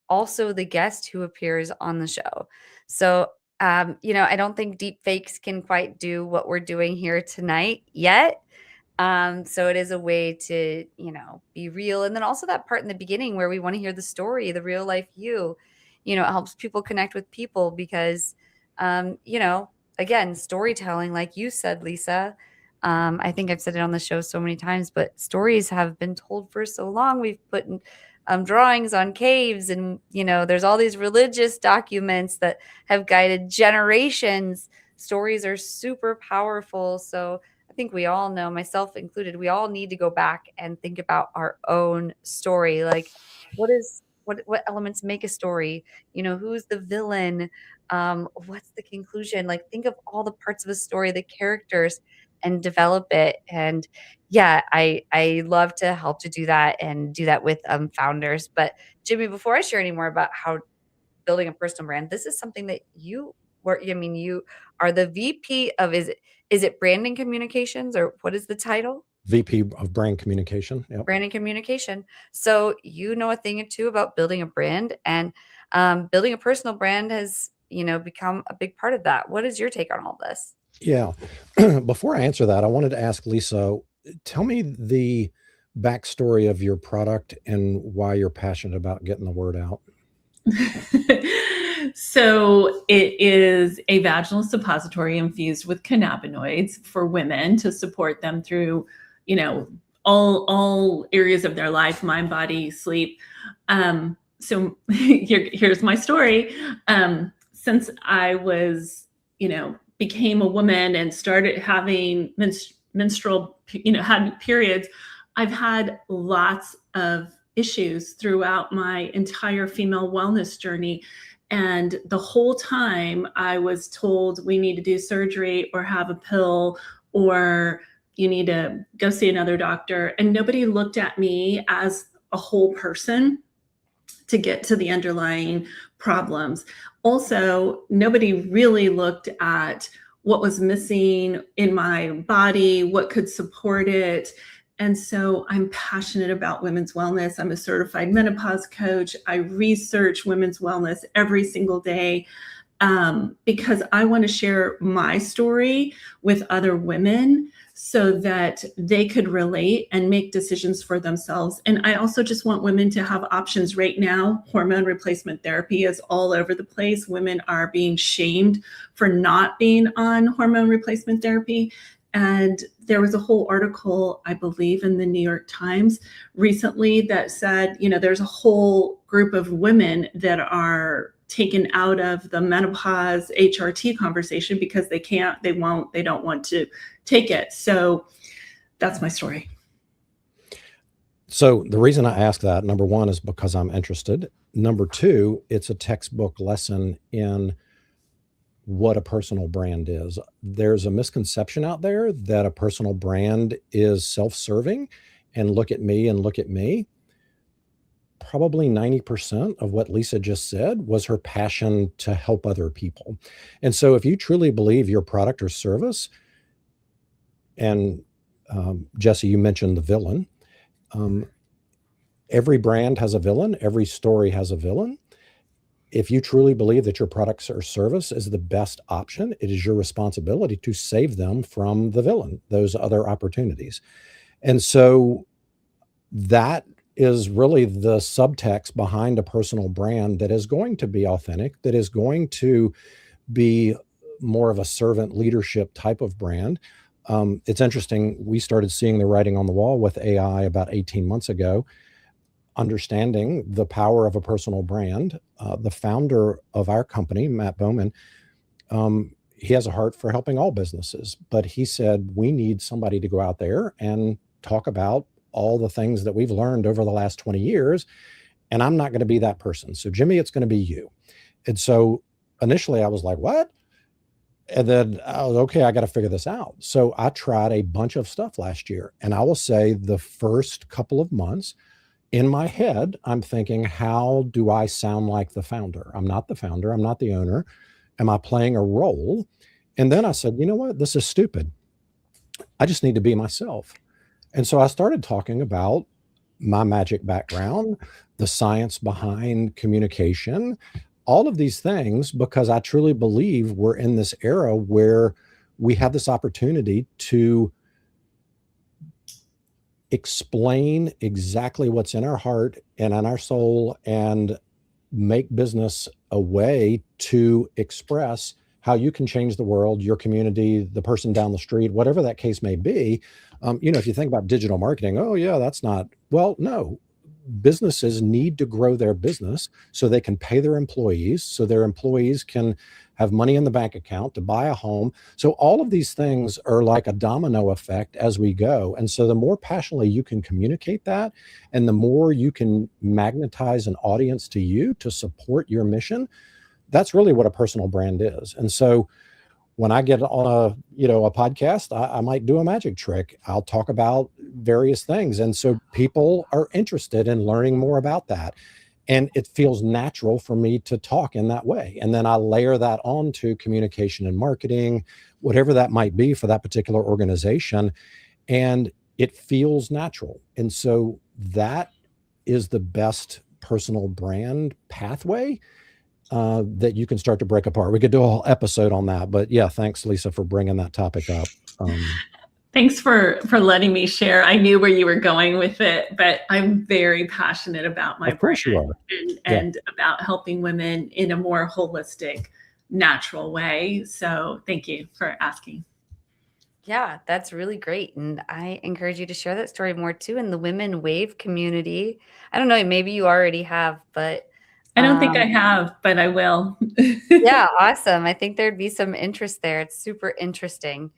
also the guest who appears on the show. So, I don't think deep fakes can quite do what we're doing here tonight yet. So it is a way to, be real. And then also that part in the beginning where we want to hear the story, the real life you, it helps people connect with people because, again, storytelling, like you said, Lisa, I think I've said it on the show so many times, but stories have been told for so long. We've put drawings on caves and, there's all these religious documents that have guided generations. Stories are super powerful. So I think we all know, myself included, we all need to go back and think about our own story. Like what elements make a story? Who's the villain? What's the conclusion? Like think of all the parts of a story, the characters, and develop it. And yeah, I love to help to do that and do that with founders. But Jimmy, before I share any more about how building a personal brand, this is something that you are the VP of, is it branding communications, or what is the title? VP of brand communication. Yep. Branding communication. So you know a thing or two about building a brand, and building a personal brand has, become a big part of that. What is your take on all this? Yeah. Before I answer that, I wanted to ask Lisa, tell me the backstory of your product and why you're passionate about getting the word out. So it is a vaginal suppository infused with cannabinoids for women to support them through, all areas of their life, mind, body, sleep. So here's my story. Since I was, became a woman and started having menstrual, had periods, I've had lots of issues throughout my entire female wellness journey. And the whole time I was told we need to do surgery or have a pill or you need to go see another doctor. And nobody looked at me as a whole person to get to the underlying problems. Also, nobody really looked at what was missing in my body, what could support it. And so I'm passionate about women's wellness. I'm a certified menopause coach. I research women's wellness every single day because I want to share my story with other women so that they could relate and make decisions for themselves. And I also just want women to have options right now. Hormone replacement therapy is all over the place. Women are being shamed for not being on hormone replacement therapy. And there was a whole article, I believe, in the New York Times recently that said, there's a whole group of women that are taken out of the menopause HRT conversation because they don't want to take it. So that's my story. So the reason I ask that, number one, is because I'm interested. Number two, it's a textbook lesson in what a personal brand is. There's a misconception out there that a personal brand is self-serving and look at me and look at me. Probably 90% of what Lisa just said was her passion to help other people. And so if you truly believe your product or service, and Jessie, you mentioned the villain. Every brand has a villain. Every story has a villain. If you truly believe that your products or service is the best option, it is your responsibility to save them from the villain, those other opportunities. And so that is really the subtext behind a personal brand that is going to be authentic, that is going to be more of a servant leadership type of brand. It's interesting. We started seeing the writing on the wall with AI about 18 months ago, understanding the power of a personal brand. The founder of our company, Matt Bowman, he has a heart for helping all businesses, but he said, we need somebody to go out there and talk about all the things that we've learned over the last 20 years. And I'm not going to be that person. So Jimmy, it's going to be you. And so initially I was like, what? And then I was, okay, I got to figure this out. So I tried a bunch of stuff last year. And I will say the first couple of months in my head, I'm thinking, how do I sound like the founder? I'm not the founder. I'm not the owner. Am I playing a role? And then I said, you know what? This is stupid. I just need to be myself. And so I started talking about my magic background, the science behind communication, all of these things, because I truly believe we're in this era where we have this opportunity to explain exactly what's in our heart and in our soul and make business a way to express how you can change the world, your community, the person down the street, whatever that case may be. If you think about digital marketing, oh yeah, that's not, well, no. Businesses need to grow their business so they can pay their employees, so their employees can have money in the bank account to buy a home. So all of these things are like a domino effect as we go. And so the more passionately you can communicate that, and the more you can magnetize an audience to you to support your mission, that's really what a personal brand is. And so when I get on a podcast, I might do a magic trick. I'll talk about various things. And so people are interested in learning more about that. And it feels natural for me to talk in that way. And then I layer that on to communication and marketing, whatever that might be for that particular organization. And it feels natural. And so that is the best personal brand pathway that you can start to break apart. We could do a whole episode on that, but yeah, thanks, Lisa, for bringing that topic up. Thanks for letting me share. I knew where you were going with it, but I'm very passionate about my brand and about helping women in a more holistic, natural way. So thank you for asking. Yeah, that's really great. And I encourage you to share that story more too in the Women Wave community. I don't know, maybe you already have, but I don't think I have, but I will. Yeah, awesome. I think there'd be some interest there. It's super interesting.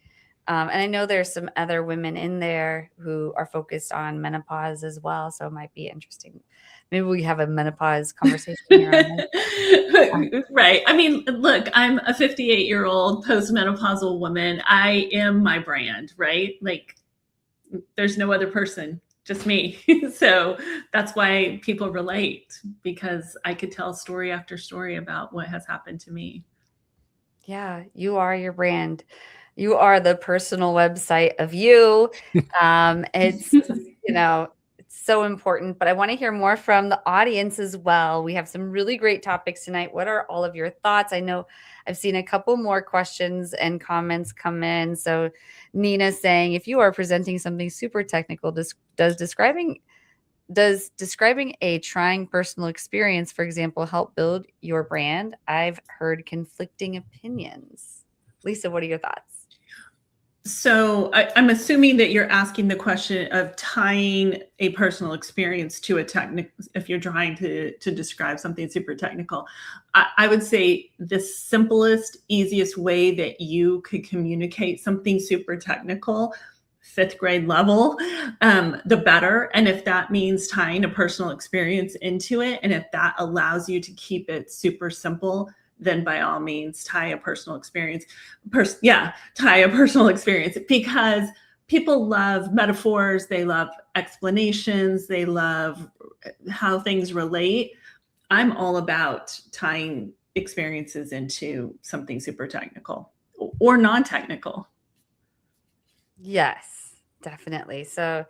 And I know there's some other women in there who are focused on menopause as well. So it might be interesting. Maybe we have a menopause conversation around this. Right. I mean, look, I'm a 58-year-old postmenopausal woman. I am my brand, right? Like, there's no other person, just me. So that's why people relate, because I could tell story after story about what has happened to me. Yeah, you are your brand. You are the personal website of you. It's, it's so important, but I want to hear more from the audience as well. We have some really great topics tonight. What are all of your thoughts? I know I've seen a couple more questions and comments come in. So Nina saying, if you are presenting something super technical, does describing a trying personal experience, for example, help build your brand? I've heard conflicting opinions. Lisa, what are your thoughts? So I'm assuming that you're asking the question of tying a personal experience to a technical, if you're trying to describe something super technical. I would say the simplest, easiest way that you could communicate something super technical, 5th grade level, the better. And if that means tying a personal experience into it, and if that allows you to keep it super simple, then by all means, tie a personal experience. Tie a personal experience, because people love metaphors. They love explanations. They love how things relate. I'm all about tying experiences into something super technical or non-technical. Yes, definitely. So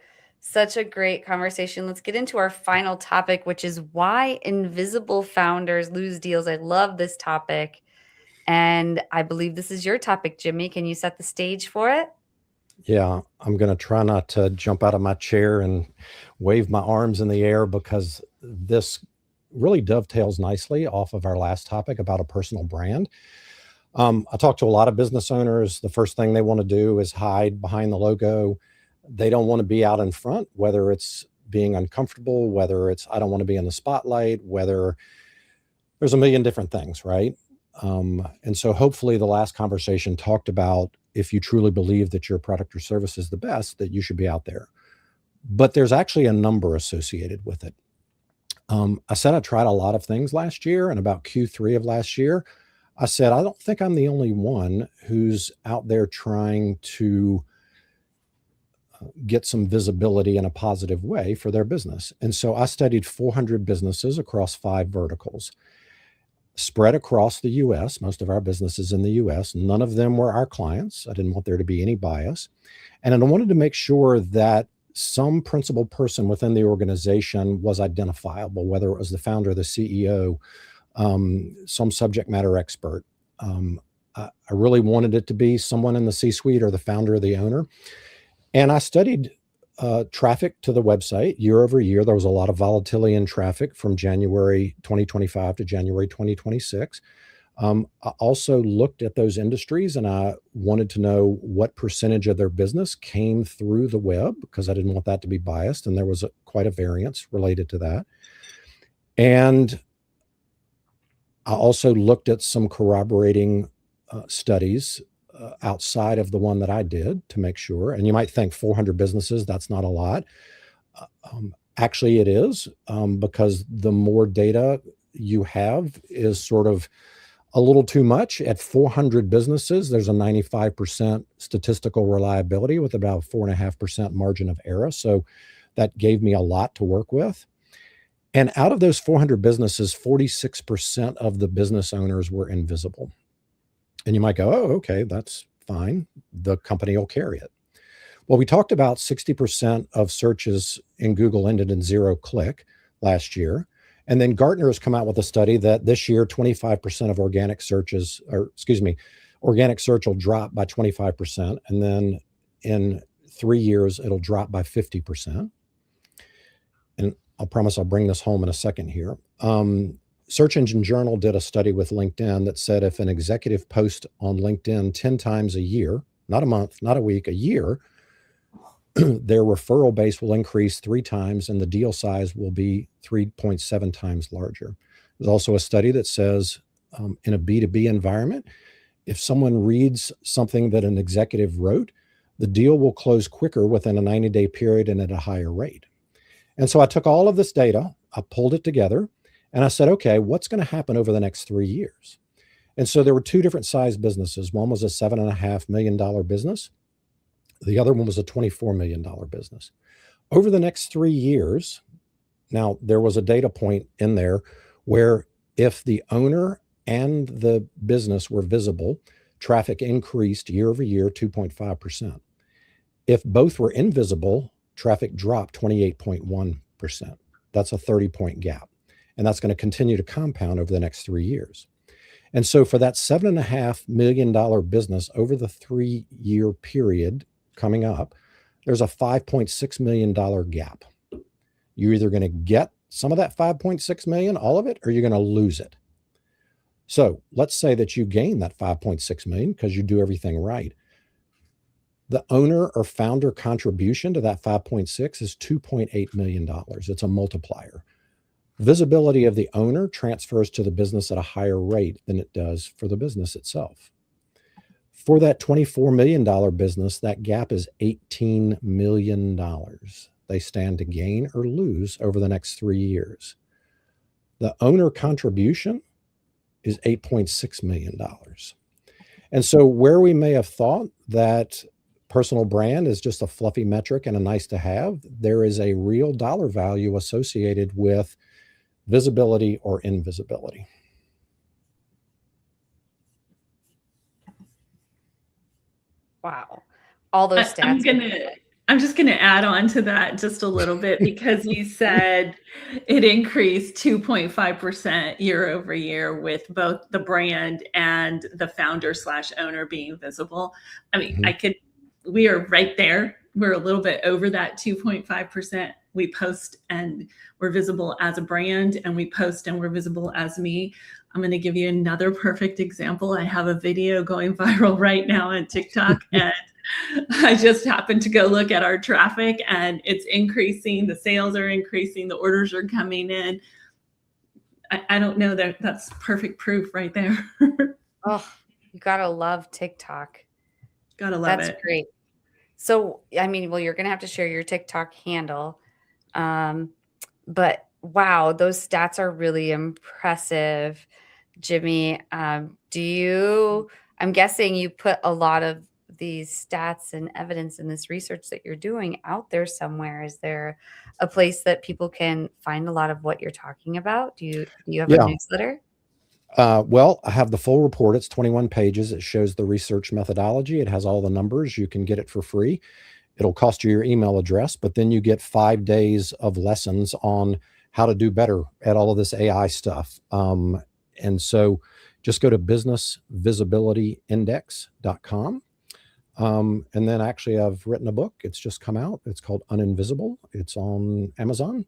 such a great conversation. Let's get into our final topic, which is why invisible founders lose deals. I love this topic. And I believe this is your topic, Jimmy. Can you set the stage for it? Yeah, I'm going to try not to jump out of my chair and wave my arms in the air, because this really dovetails nicely off of our last topic about a personal brand. I talk to a lot of business owners. The first thing they want to do is hide behind the logo. They don't want to be out in front, whether it's being uncomfortable, whether it's, I don't want to be in the spotlight, whether there's a million different things, right? And so hopefully the last conversation talked about, if you truly believe that your product or service is the best, that you should be out there. But there's actually a number associated with it. I said I tried a lot of things last year, and about Q3 of last year, I said, I don't think I'm the only one who's out there trying to get some visibility in a positive way for their business. And so I studied 400 businesses across 5 verticals, spread across the US, most of our businesses in the US. None of them were our clients. I didn't want there to be any bias. And I wanted to make sure that some principal person within the organization was identifiable, whether it was the founder, the CEO, some subject matter expert. I really wanted it to be someone in the C-suite or the founder or the owner. And I studied traffic to the website year over year. There was a lot of volatility in traffic from January 2025 to January 2026. I also looked at those industries, and I wanted to know what percentage of their business came through the web, because I didn't want that to be biased. And there was quite a variance related to that. And I also looked at some corroborating studies outside of the one that I did to make sure. And you might think 400 businesses, that's not a lot. Actually, it is, because the more data you have is sort of a little too much. At 400 businesses, there's a 95% statistical reliability with about 4.5% margin of error. So that gave me a lot to work with. And out of those 400 businesses, 46% of the business owners were invisible. And you might go, oh, okay, that's fine. The company will carry it. Well, we talked about 60% of searches in Google ended in 0 click last year. And then Gartner has come out with a study that this year, 25% of organic search will drop by 25. And then in 3 years, it'll drop by 50%. And I promise I'll bring this home in a second here. Search Engine Journal did a study with LinkedIn that said if an executive posts on LinkedIn 10 times a year, not a month, not a week, a year, their referral base will increase 3 times and the deal size will be 3.7 times larger. There's also a study that says in a B2B environment, if someone reads something that an executive wrote, the deal will close quicker within a 90-day period and at a higher rate. And so I took all of this data, I pulled it together, and I said, okay, what's going to happen over the next 3 years? And so there were 2 different size businesses. One was a $7.5 million business. The other one was a $24 million business. Over the next 3 years, now there was a data point in there where if the owner and the business were visible, traffic increased year over year 2.5%. If both were invisible, traffic dropped 28.1%. That's a 30-point gap. And that's going to continue to compound over the next 3 years. And so for that $7.5 million business over the 3-year period coming up, there's a $5.6 million gap. You're either going to get some of that 5.6 million, all of it, or you're going to lose it. So let's say that you gain that 5.6 million because you do everything right. The owner or founder contribution to that 5.6 is $2.8 million. It's a multiplier. Visibility of the owner transfers to the business at a higher rate than it does for the business itself. For that $24 million business, that gap is $18 million. They stand to gain or lose over the next 3 years. The owner contribution is $8.6 million. And so where we may have thought that personal brand is just a fluffy metric and a nice to have, there is a real dollar value associated with visibility or invisibility. Wow. All those stats. I'm just gonna add on to that just a little bit because you said it increased 2.5% year over year with both the brand and the founder / owner being visible. I mean, we are right there. We're a little bit over that 2.5%. We post and we're visible as a brand, and we post and we're visible as me. I'm going to give you another perfect example. I have a video going viral right now on TikTok, and I just happened to go look at our traffic, and it's increasing. The sales are increasing. The orders are coming in. I don't know, that's perfect proof right there. Oh, you got to love TikTok. Gotta love it. That's great. So, I mean, well, you're going to have to share your TikTok handle. But wow, those stats are really impressive. Jimmy, I'm guessing you put a lot of these stats and evidence in this research that you're doing out there somewhere. Is there a place that people can find a lot of what you're talking about? Do you have a Yeah. newsletter? Well, I have the full report. It's 21 pages. It shows the research methodology. It has all the numbers. You can get it for free. It'll cost you your email address, but then you get 5 days of lessons on how to do better at all of this AI stuff. And so just go to businessvisibilityindex.com. And then actually I've written a book. It's just come out. It's called Uninvisible. It's on Amazon.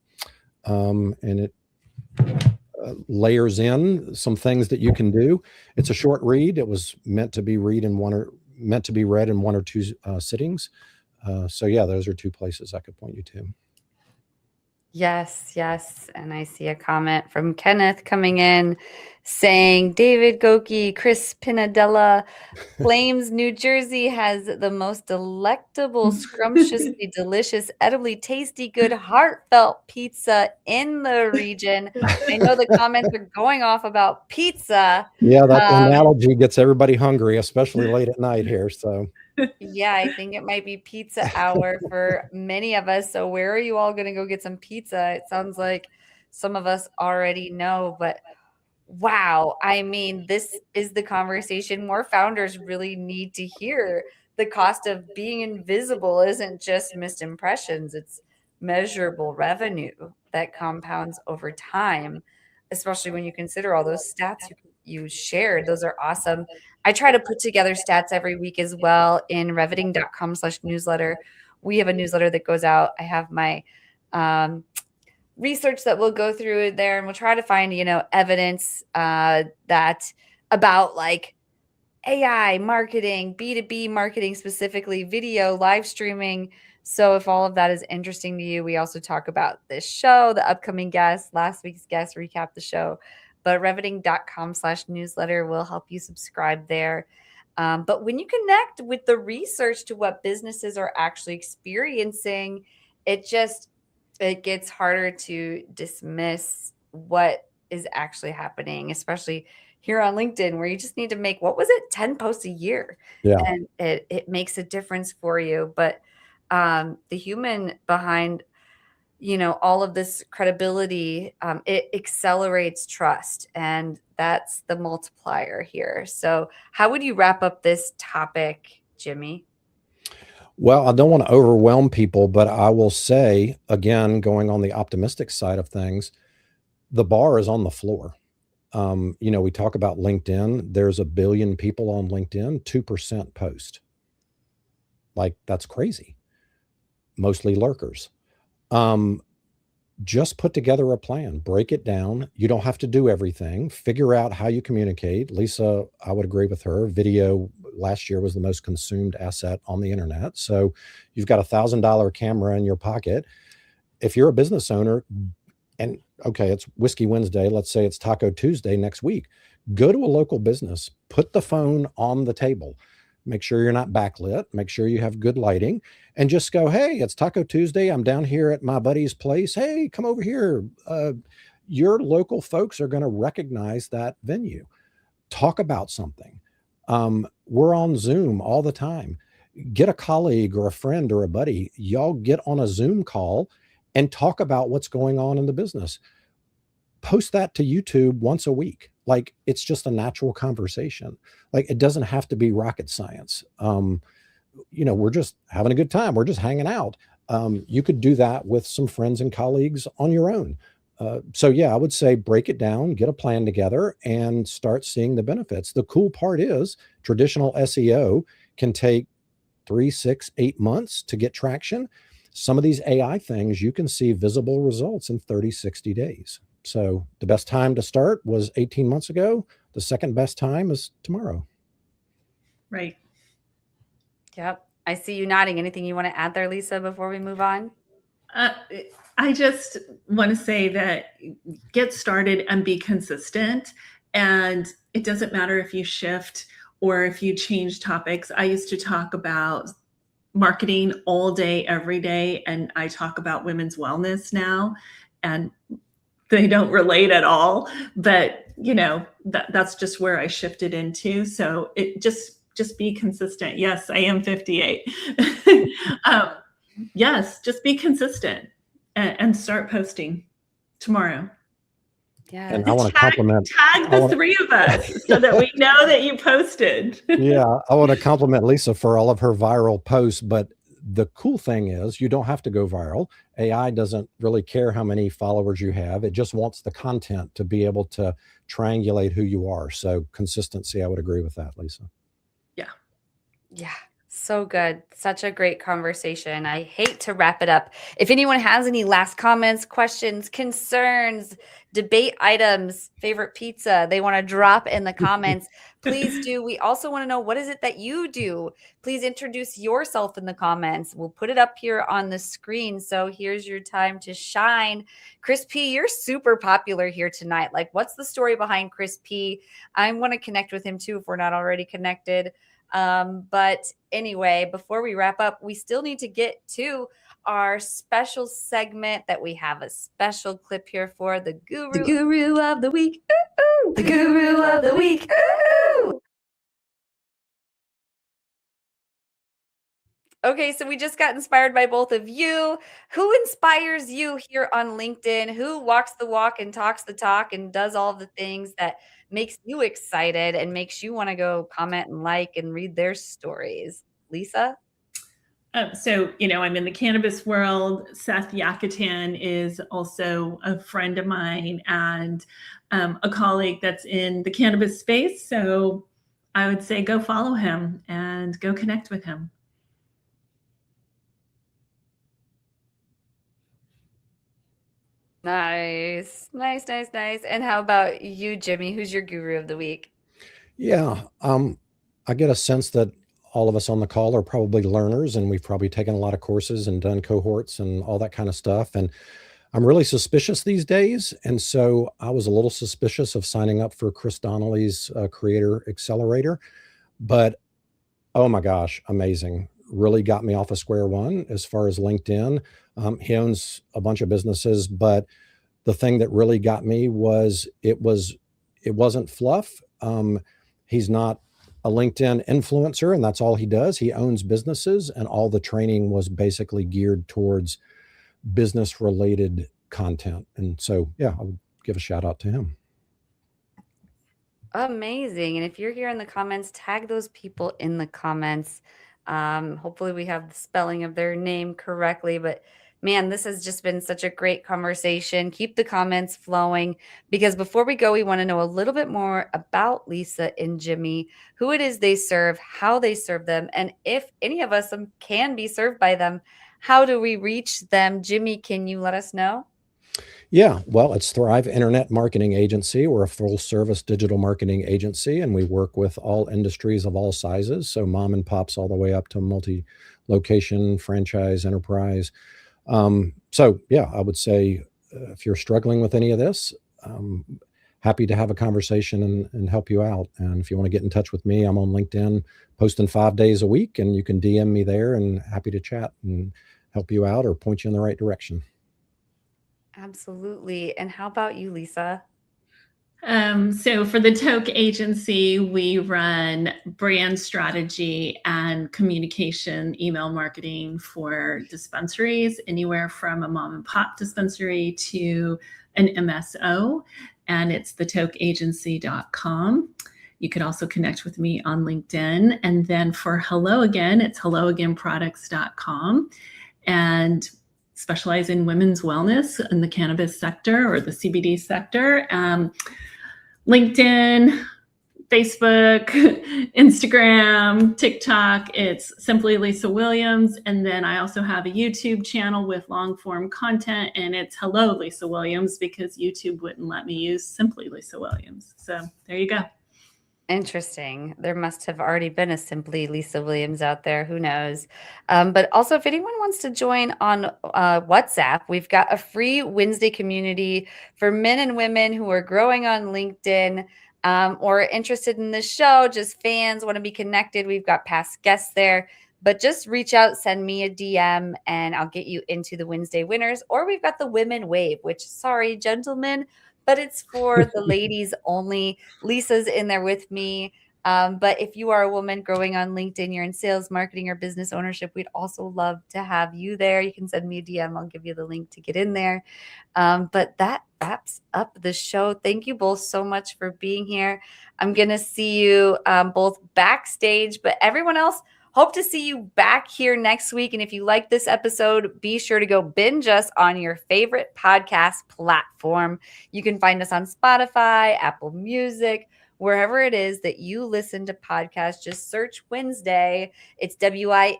And it layers in some things that you can do. It's a short read. It was meant to be read in one or two sittings. So yeah, those are two places I could point you to. Yes. And I see a comment from Kenneth coming in saying, David Goki, Chris Pinadella claims New Jersey has the most delectable, scrumptiously delicious, edibly tasty, good, heartfelt pizza in the region. I know the comments are going off about pizza. Yeah, that analogy gets everybody hungry, especially late at night here. So yeah, I think it might be pizza hour for many of us. So where are you all going to go get some pizza? It sounds like some of us already know, but wow. I mean, this is the conversation more founders really need to hear. The cost of being invisible isn't just missed impressions. It's measurable revenue that compounds over time, especially when you consider all those stats you shared. Those are awesome. I try to put together stats every week as well in reveting.com/newsletter. We have a newsletter that goes out. I have my research that we'll go through there, and we'll try to find, evidence that about like AI marketing, B2B marketing, specifically video, live streaming. So if all of that is interesting to you, we also talk about this show, the upcoming guests, last week's guest, recap the show. But reveting.com/newsletter will help you subscribe there. But when you connect with the research to what businesses are actually experiencing, it gets harder to dismiss what is actually happening, especially here on LinkedIn, where you just need to make, 10 posts a year. yeah. And it makes a difference for you. But the human behind all of this credibility, it accelerates trust, and that's the multiplier here. So how would you wrap up this topic, Jimmy? Well, I don't want to overwhelm people, but I will say, again, going on the optimistic side of things, the bar is on the floor. We talk about LinkedIn. There's 1 billion people on LinkedIn, 2% post. Like, that's crazy. Mostly lurkers. Just put together a plan, break it down. You don't have to do everything. Figure out how you communicate. Lisa, I would agree with her. Video last year was the most consumed asset on the internet. So you've got $1,000 camera in your pocket. If you're a business owner, and okay, it's Whiskey Wednesday, let's say it's Taco Tuesday next week, go to a local business, put the phone on the table. Make sure you're not backlit. Make sure you have good lighting, and just go, hey, it's Taco Tuesday. I'm down here at my buddy's place. Hey, come over here. Your local folks are going to recognize that venue. Talk about something. We're on Zoom all the time. Get a colleague or a friend or a buddy. Y'all get on a Zoom call and talk about what's going on in the business. Post that to YouTube once a week. Like, it's just a natural conversation. Like, it doesn't have to be rocket science. We're just having a good time. We're just hanging out. You could do that with some friends and colleagues on your own. So yeah, I would say break it down, get a plan together, and start seeing the benefits. The cool part is traditional SEO can take 3, 6, 8 months to get traction. Some of these AI things, you can see visible results in 30, 60 days. So the best time to start was 18 months ago. The second best time is tomorrow. Right. Yep. I see you nodding. Anything you want to add there, Lisa, before we move on? I just want to say that get started and be consistent. And it doesn't matter if you shift or if you change topics. I used to talk about marketing all day, every day. And I talk about women's wellness now, and they don't relate at all. But that's just where I shifted into. So it just be consistent. Yes, I am 58. Yes, just be consistent and start posting tomorrow. Yeah. And I want to compliment Tag the three of us so that we know that you posted. Yeah, I want to compliment Lisa for all of her viral posts, but the cool thing is you don't have to go viral. AI doesn't really care how many followers you have. It just wants the content to be able to triangulate who you are. So consistency, I would agree with that, Lisa. Yeah. So good. Such a great conversation. I hate to wrap it up. If anyone has any last comments, questions, concerns, debate items, favorite pizza they want to drop in the comments, please do. We also want to know, what is it that you do? Please introduce yourself in the comments. We'll put it up here on the screen. So here's your time to shine. Chris P., you're super popular here tonight. Like, what's the story behind Chris P.? I want to connect with him too if we're not already connected. But anyway, before we wrap up, we still need to get to our special segment that we have a special clip here for the guru of the week. Ooh, the guru of the week. Ooh. Okay, so we just got inspired by both of you. Who inspires you here on LinkedIn? Who walks the walk and talks the talk and does all the things that makes you excited and makes you want to go comment and like and read their stories? Lisa? So, I'm in the cannabis world. Seth Yakatan is also a friend of mine and a colleague that's in the cannabis space. So I would say go follow him and go connect with him. Nice. And how about you, Jimmy? Who's your guru of the week? Yeah, I get a sense that all of us on the call are probably learners, and we've probably taken a lot of courses and done cohorts and all that kind of stuff. And I'm really suspicious these days. And so I was a little suspicious of signing up for Chris Donnelly's Creator Accelerator. But oh my gosh, amazing. Really got me off of square one as far as LinkedIn. He owns a bunch of businesses, but the thing that really got me was it wasn't fluff. He's not a LinkedIn influencer, and that's all he does. He owns businesses, and all the training was basically geared towards business related content. And so, yeah, I would give a shout out to him. Amazing. And if you're here in the comments, tag those people in the comments. Hopefully we have the spelling of their name correctly, but man, this has just been such a great conversation. Keep the comments flowing, because before we go, we want to know a little bit more about Lisa and Jimmy, who it is they serve, how they serve them, and if any of us can be served by them, how do we reach them? Jimmy, can you let us know? Yeah, well, it's Thrive Internet Marketing Agency. We're a full service digital marketing agency, and we work with all industries of all sizes. So mom and pops all the way up to multi-location, franchise, enterprise. So yeah, I would say if you're struggling with any of this, happy to have a conversation and help you out. And if you want to get in touch with me, I'm on LinkedIn posting 5 days a week, and you can DM me there, and happy to chat and help you out or point you in the right direction. Absolutely. And how about you, Lisa? So for the TOKE agency, we run brand strategy and communication, email marketing for dispensaries, anywhere from a mom and pop dispensary to an MSO, and it's thetokeagency.com. You could also connect with me on LinkedIn. And then for Hello Again, it's helloagainproducts.com, and specialize in women's wellness in the cannabis sector or the CBD sector. LinkedIn, Facebook, Instagram, TikTok, it's simply Lisa Williams. And then I also have a YouTube channel with long form content, and it's Hello Lisa Williams, because YouTube wouldn't let me use simply Lisa Williams. So there you go. Interesting. There must have already been a Simply Lisa Williams out there. Who knows? But also, if anyone wants to join on WhatsApp, we've got a free WinsDay community for men and women who are growing on LinkedIn or interested in this show, just fans, want to be connected. We've got past guests there. But just reach out, send me a DM, and I'll get you into the WinsDay winners. Or we've got the Women Wave, which, sorry, gentlemen, but it's for the ladies only. Lisa's in there with me. But if you are a woman growing on LinkedIn, you're in sales, marketing, or business ownership, we'd also love to have you there. You can send me a DM. I'll give you the link to get in there. But that wraps up the show. Thank you both so much for being here. I'm going to see you both backstage, but everyone else, hope to see you back here next week. And if you like this episode, be sure to go binge us on your favorite podcast platform. You can find us on Spotify, Apple Music, wherever it is that you listen to podcasts. Just search WinsDay. It's WINSDAY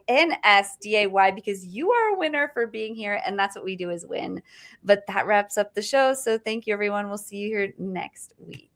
because you are a winner for being here. And that's what we do, is win. But that wraps up the show. So thank you, everyone. We'll see you here next week.